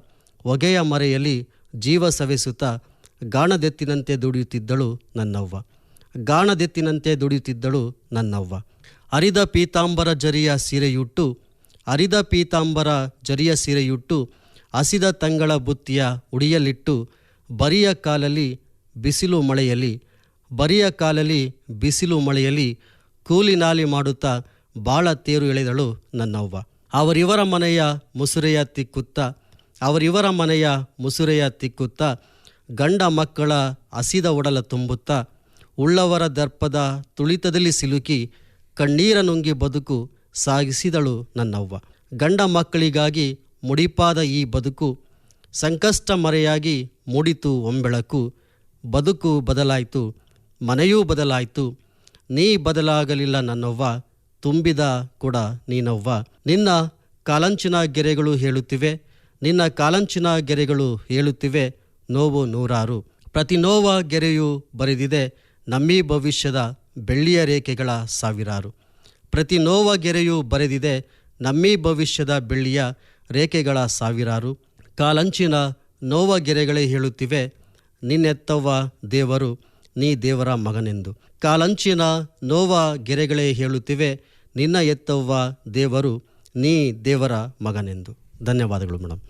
ಹೊಗೆಯ ಮರೆಯಲ್ಲಿ ಜೀವ ಸವೆಸುತ್ತಾ, ಗಾಣದೆತ್ತಿನಂತೆ ದುಡಿಯುತ್ತಿದ್ದಳು ನನ್ನವ್ವ, ಗಾಣದೆತ್ತಿನಂತೆ ದುಡಿಯುತ್ತಿದ್ದಳು ನನ್ನವ್ವ. ಅರಿದ ಪೀತಾಂಬರ ಜರಿಯ ಸೀರೆಯುಟ್ಟು, ಅರಿದ ಪೀತಾಂಬರ ಜರಿಯ ಸೀರೆಯುಟ್ಟು, ಹಸಿದ ತಂಗಳ ಬುತ್ತಿಯ ಉಡಿಯಲಿಟ್ಟು, ಬರಿಯ ಕಾಲಲ್ಲಿ ಬಿಸಿಲು ಮಳೆಯಲ್ಲಿ, ಬರಿಯ ಕಾಲಲ್ಲಿ ಬಿಸಿಲು ಮಳೆಯಲ್ಲಿ ಕೂಲಿನಾಲಿ ಮಾಡುತ್ತಾ ಬಾಳ ತೇರು ಎಳೆದಳು ನನ್ನವ್ವ. ಅವರಿವರ ಮನೆಯ ಮುಸುರೆಯ ತಿಕ್ಕುತ್ತಾ, ಅವರಿವರ ಮನೆಯ ಮುಸುರೆಯ ತಿಕ್ಕುತ್ತಾ, ಗಂಡ ಮಕ್ಕಳ ಹಸಿದ ಒಡಲ ತುಂಬುತ್ತಾ, ಉಳ್ಳವರ ದರ್ಪದ ತುಳಿತದಲ್ಲಿ ಸಿಲುಕಿ ಕಣ್ಣೀರ ನುಂಗಿ ಬದುಕು ಸಾಗಿಸಿದಳು ನನ್ನವ್ವ. ಗಂಡ ಮಕ್ಕಳಿಗಾಗಿ ಮುಡಿಪಾದ ಈ ಬದುಕು ಸಂಕಷ್ಟ ಮರೆಯಾಗಿ ಮೂಡಿತು ಒಂಬೆಳಕು, ಬದುಕು ಬದಲಾಯಿತು, ಮನೆಯೂ ಬದಲಾಯಿತು, ನೀ ಬದಲಾಗಲಿಲ್ಲ ನನ್ನವ್ವ, ತುಂಬಿದ ಕೂಡ ನೀನವ್ವ. ನಿನ್ನ ಕಾಲಂಚಿನ ಗೆರೆಗಳು ಹೇಳುತ್ತಿವೆ, ನಿನ್ನ ಕಾಲಂಚಿನ ಗೆರೆಗಳು ಹೇಳುತ್ತಿವೆ ನೋವು ನೂರಾರು. ಪ್ರತಿ ನೋವ ಗೆರೆಯೂ ಬರೆದಿದೆ ನಮ್ಮೀ ಭವಿಷ್ಯದ ಬೆಳ್ಳಿಯ ರೇಖೆಗಳ ಸಾವಿರಾರು. ಪ್ರತಿ ನೋವ ಗೆರೆಯೂ ಬರೆದಿದೆ ನಮ್ಮೀ ಭವಿಷ್ಯದ ಬೆಳ್ಳಿಯ ರೇಖೆಗಳ ಸಾವಿರಾರು. ಕಾಲಂಚಿನ ನೋವ ಗೆರೆಗಳೇ ಹೇಳುತ್ತಿವೆ ನಿನ್ನೆತ್ತವ್ವ ದೇವರು, ನೀ ದೇವರ ಮಗನೆಂದು. ಕಾಲಂಚಿನ ನೋವ ಗೆರೆಗಳೇ ಹೇಳುತ್ತಿವೆ ನಿನ್ನ ಎತ್ತವ್ವ ದೇವರು, ನೀ ದೇವರ ಮಗನೆಂದು. ಧನ್ಯವಾದಗಳು ಮೇಡಮ್.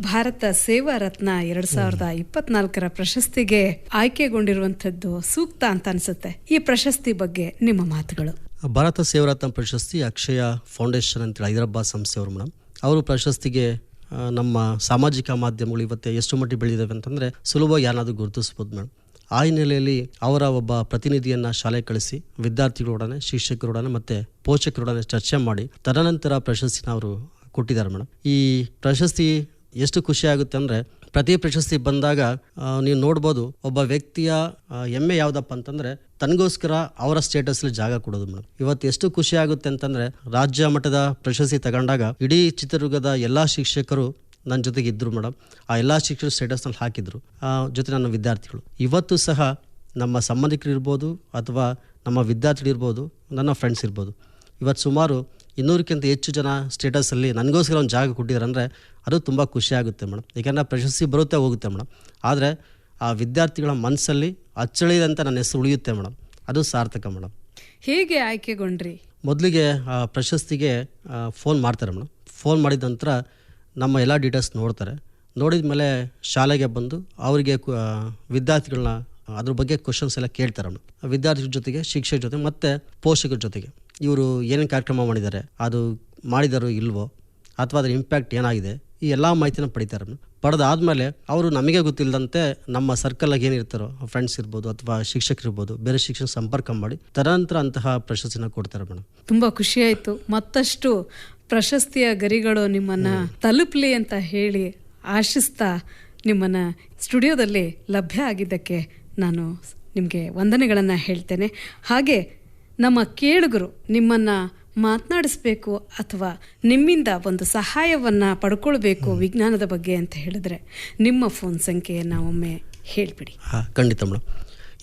ಭಾರತ ಸೇವಾ ರತ್ನ 2024 ಪ್ರಶಸ್ತಿಗೆ ಆಯ್ಕೆಗೊಂಡಿರುವಂಥದ್ದು ಸೂಕ್ತ ಅಂತ ಅನ್ಸುತ್ತೆ. ಈ ಪ್ರಶಸ್ತಿ ಬಗ್ಗೆ ನಿಮ್ಮ ಮಾತುಗಳು. ಭಾರತ ಸೇವಾ ರತ್ನ ಪ್ರಶಸ್ತಿ ಅಕ್ಷಯ ಫೌಂಡೇಶನ್ ಅಂತೇಳಿ ಹೈದರಾಬಾದ್ ಸಂಸ್ಥೆಯವರು ಮೇಡಮ್. ಅವರು ಪ್ರಶಸ್ತಿಗೆ ನಮ್ಮ ಸಾಮಾಜಿಕ ಮಾಧ್ಯಮಗಳು ಇವತ್ತು ಎಷ್ಟು ಮಟ್ಟಿಗೆ ಬೆಳೆದಿದ್ದಾವೆ ಅಂತಂದರೆ ಸುಲಭವಾಗಿ ಯಾರಾದರೂ ಗುರುತಿಸ್ಬೋದು ಮೇಡಮ್. ಆ ಹಿನ್ನೆಲೆಯಲ್ಲಿ ಅವರ ಒಬ್ಬ ಪ್ರತಿನಿಧಿಯನ್ನು ಶಾಲೆ ಕಳಿಸಿ ವಿದ್ಯಾರ್ಥಿಗಳೊಡನೆ, ಶಿಕ್ಷಕರೊಡನೆ ಮತ್ತು ಪೋಷಕರೊಡನೆ ಚರ್ಚೆ ಮಾಡಿ ತದನಂತರ ಪ್ರಶಸ್ತಿನ ಅವರು ಕೊಟ್ಟಿದ್ದಾರೆ ಮೇಡಮ್. ಈ ಪ್ರಶಸ್ತಿ ಎಷ್ಟು ಖುಷಿ ಆಗುತ್ತೆ ಅಂದರೆ ಪ್ರತಿ ಪ್ರಶಸ್ತಿ ಬಂದಾಗ ನೀವು ನೋಡ್ಬೋದು ಒಬ್ಬ ವ್ಯಕ್ತಿಯ ಹೆಮ್ಮೆ ಯಾವುದಪ್ಪ ಅಂತಂದರೆ ತನಗೋಸ್ಕರ ಅವರ ಸ್ಟೇಟಸ್ಲಿ ಜಾಗ ಕೊಡೋದು ಮೇಡಮ್. ಇವತ್ತು ಎಷ್ಟು ಖುಷಿ ಆಗುತ್ತೆ ಅಂತಂದರೆ ರಾಜ್ಯ ಮಟ್ಟದ ಪ್ರಶಸ್ತಿ ತಗೊಂಡಾಗ ಇಡೀ ಚಿತ್ರದುರ್ಗದ ಎಲ್ಲ ಶಿಕ್ಷಕರು ನನ್ನ ಜೊತೆಗೆ ಇದ್ದರು ಮೇಡಮ್. ಆ ಎಲ್ಲ ಶಿಕ್ಷಕರು ಸ್ಟೇಟಸ್ನಲ್ಲಿ ಹಾಕಿದ್ರು, ಜೊತೆ ನನ್ನ ವಿದ್ಯಾರ್ಥಿಗಳು. ಇವತ್ತು ಸಹ ನಮ್ಮ ಸಂಬಂಧಿಕರು ಇರ್ಬೋದು ಅಥವಾ ನಮ್ಮ ವಿದ್ಯಾರ್ಥಿಗಳಿರ್ಬೋದು, ನನ್ನ ಫ್ರೆಂಡ್ಸ್ ಇರ್ಬೋದು, ಇವತ್ತು ಸುಮಾರು 200ಕ್ಕಿಂತ ಹೆಚ್ಚು ಜನ ಸ್ಟೇಟಸಲ್ಲಿ ನನಗೋಸ್ಕರ ಒಂದು ಜಾಗ ಕೊಟ್ಟಿದ್ದಾರೆ ಅಂದರೆ ಅದು ತುಂಬ ಖುಷಿಯಾಗುತ್ತೆ ಮೇಡಮ್. ಏಕೆಂದರೆ ಪ್ರಶಸ್ತಿ ಬರುತ್ತೆ ಹೋಗುತ್ತೆ ಮೇಡಮ್, ಆದರೆ ಆ ವಿದ್ಯಾರ್ಥಿಗಳ ಮನಸ್ಸಲ್ಲಿ ಅಚ್ಚಳಿದಂತೆ ನನ್ನ ಹೆಸರು ಉಳಿಯುತ್ತೆ ಮೇಡಮ್. ಅದು ಸಾರ್ಥಕ ಮೇಡಮ್. ಹೇಗೆ ಆಯ್ಕೆಗೊಂಡ್ರಿ? ಮೊದಲಿಗೆ ಪ್ರಶಸ್ತಿಗೆ ಫೋನ್ ಮಾಡ್ತಾರೆ ಮೇಡಮ್. ಫೋನ್ ಮಾಡಿದ ನಂತರ ನಮ್ಮ ಎಲ್ಲ ಡೀಟೇಲ್ಸ್ ನೋಡ್ತಾರೆ. ನೋಡಿದ ಮೇಲೆ ಶಾಲೆಗೆ ಬಂದು ಅವರಿಗೆ ವಿದ್ಯಾರ್ಥಿಗಳನ್ನ ಅದ್ರ ಬಗ್ಗೆ ಕ್ವಶನ್ಸ್ ಎಲ್ಲ ಕೇಳ್ತಾರೆ ಮೇಡಮ್. ವಿದ್ಯಾರ್ಥಿಗಳ ಜೊತೆಗೆ, ಶಿಕ್ಷಕರ ಜೊತೆ ಮತ್ತು ಪೋಷಕರ ಜೊತೆಗೆ ಇವರು ಏನೇನು ಕಾರ್ಯಕ್ರಮ ಮಾಡಿದ್ದಾರೆ, ಅದು ಮಾಡಿದಾರೋ ಇಲ್ವೋ, ಅಥವಾ ಅದರ ಇಂಪ್ಯಾಕ್ಟ್ ಏನಾಗಿದೆ, ಈ ಎಲ್ಲ ಮಾಹಿತಿನ ಪಡಿತಾರೆ ಮೇಡಮ್. ಪಡೆದಾದ್ಮೇಲೆ ಅವರು ನಮಗೆ ಗೊತ್ತಿಲ್ಲದಂತೆ ನಮ್ಮ ಸರ್ಕಲ್ಲಾಗಿ ಏನಿರ್ತಾರೋ ಫ್ರೆಂಡ್ಸ್ ಇರ್ಬೋದು ಅಥವಾ ಶಿಕ್ಷಕರಿರ್ಬೋದು, ಬೇರೆ ಶಿಕ್ಷಣ ಸಂಪರ್ಕ ಮಾಡಿ ತದನಂತರ ಅಂತಹ ಪ್ರಶಸ್ತಿನ ಕೊಡ್ತಾರೆ ಮೇಡಮ್. ತುಂಬ ಖುಷಿಯಾಯಿತು. ಮತ್ತಷ್ಟು ಪ್ರಶಸ್ತಿಯ ಗರಿಗಳು ನಿಮ್ಮನ್ನು ತಲುಪಲಿ ಅಂತ ಹೇಳಿ ಆಶಿಸ್ತಾ ನಿಮ್ಮನ್ನು ಸ್ಟುಡಿಯೋದಲ್ಲಿ ಲಭ್ಯ ಆಗಿದ್ದಕ್ಕೆ ನಾನು ನಿಮಗೆ ವಂದನೆಗಳನ್ನು ಹೇಳ್ತೇನೆ. ಹಾಗೆ ನಮ್ಮ ಕೇಳುಗರು ನಿಮ್ಮನ್ನು ಮಾತನಾಡಿಸ್ಬೇಕು ಅಥವಾ ನಿಮ್ಮಿಂದ ಒಂದು ಸಹಾಯವನ್ನು ಪಡ್ಕೊಳ್ಬೇಕು ವಿಜ್ಞಾನದ ಬಗ್ಗೆ ಅಂತ ಹೇಳಿದ್ರೆ ನಿಮ್ಮ ಫೋನ್ ಸಂಖ್ಯೆಯನ್ನು ಒಮ್ಮೆ ಹೇಳಿಬಿಡಿ. ಖಂಡಿತ ಮೇಡಮ್.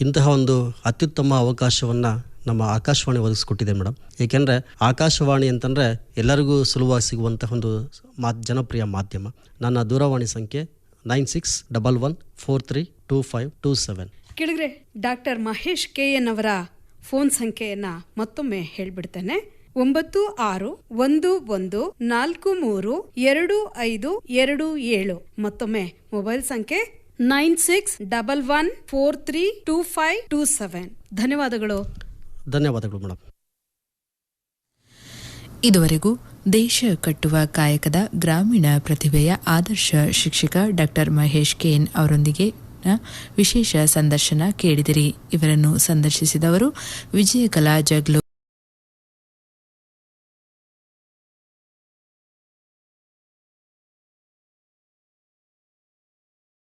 ಇಂತಹ ಒಂದು ಅತ್ಯುತ್ತಮ ಅವಕಾಶವನ್ನು ನಮ್ಮ ಆಕಾಶವಾಣಿ ಒದಗಿಸ್ಕೊಟ್ಟಿದೆ ಮೇಡಮ್. ಏಕೆಂದರೆ ಆಕಾಶವಾಣಿ ಅಂತಂದರೆ ಎಲ್ಲರಿಗೂ ಸುಲಭವಾಗಿ ಸಿಗುವಂತಹ ಒಂದು ಜನಪ್ರಿಯ ಮಾಧ್ಯಮ. ನನ್ನ ದೂರವಾಣಿ ಸಂಖ್ಯೆ 9611432527. ಕೇಳಿದ್ರೆ ಡಾಕ್ಟರ್ ಮಹೇಶ್ KN ಅವರ ಫೋನ್ ಸಂಖ್ಯೆಯನ್ನು ಮತ್ತೊಮ್ಮೆ ಹೇಳಿಬಿಡ್ತೇನೆ. 9611432527. ಮತ್ತೊಮ್ಮೆ ಮೊಬೈಲ್ ಸಂಖ್ಯೆ 9611432527. ಧನ್ಯವಾದಗಳು. ಧನ್ಯವಾದಗಳು ಮೇಡಮ್. ಇದುವರೆಗೂ ದೇಶ ಕಟ್ಟುವ ಕಾಯಕದ ಗ್ರಾಮೀಣ ಪ್ರತಿಭೆಯ ಆದರ್ಶ ಶಿಕ್ಷಕ ಡಾಕ್ಟರ್ ಮಹೇಶ್ KN ಅವರೊಂದಿಗೆ ವಿಶೇಷ ಸಂದರ್ಶನ ಕೇಳಿದಿರಿ. ಇವರನ್ನು ಸಂದರ್ಶಿಸಿದವರು ವಿಜಯಕಲಾ ಜಗ್ಲೂರ್.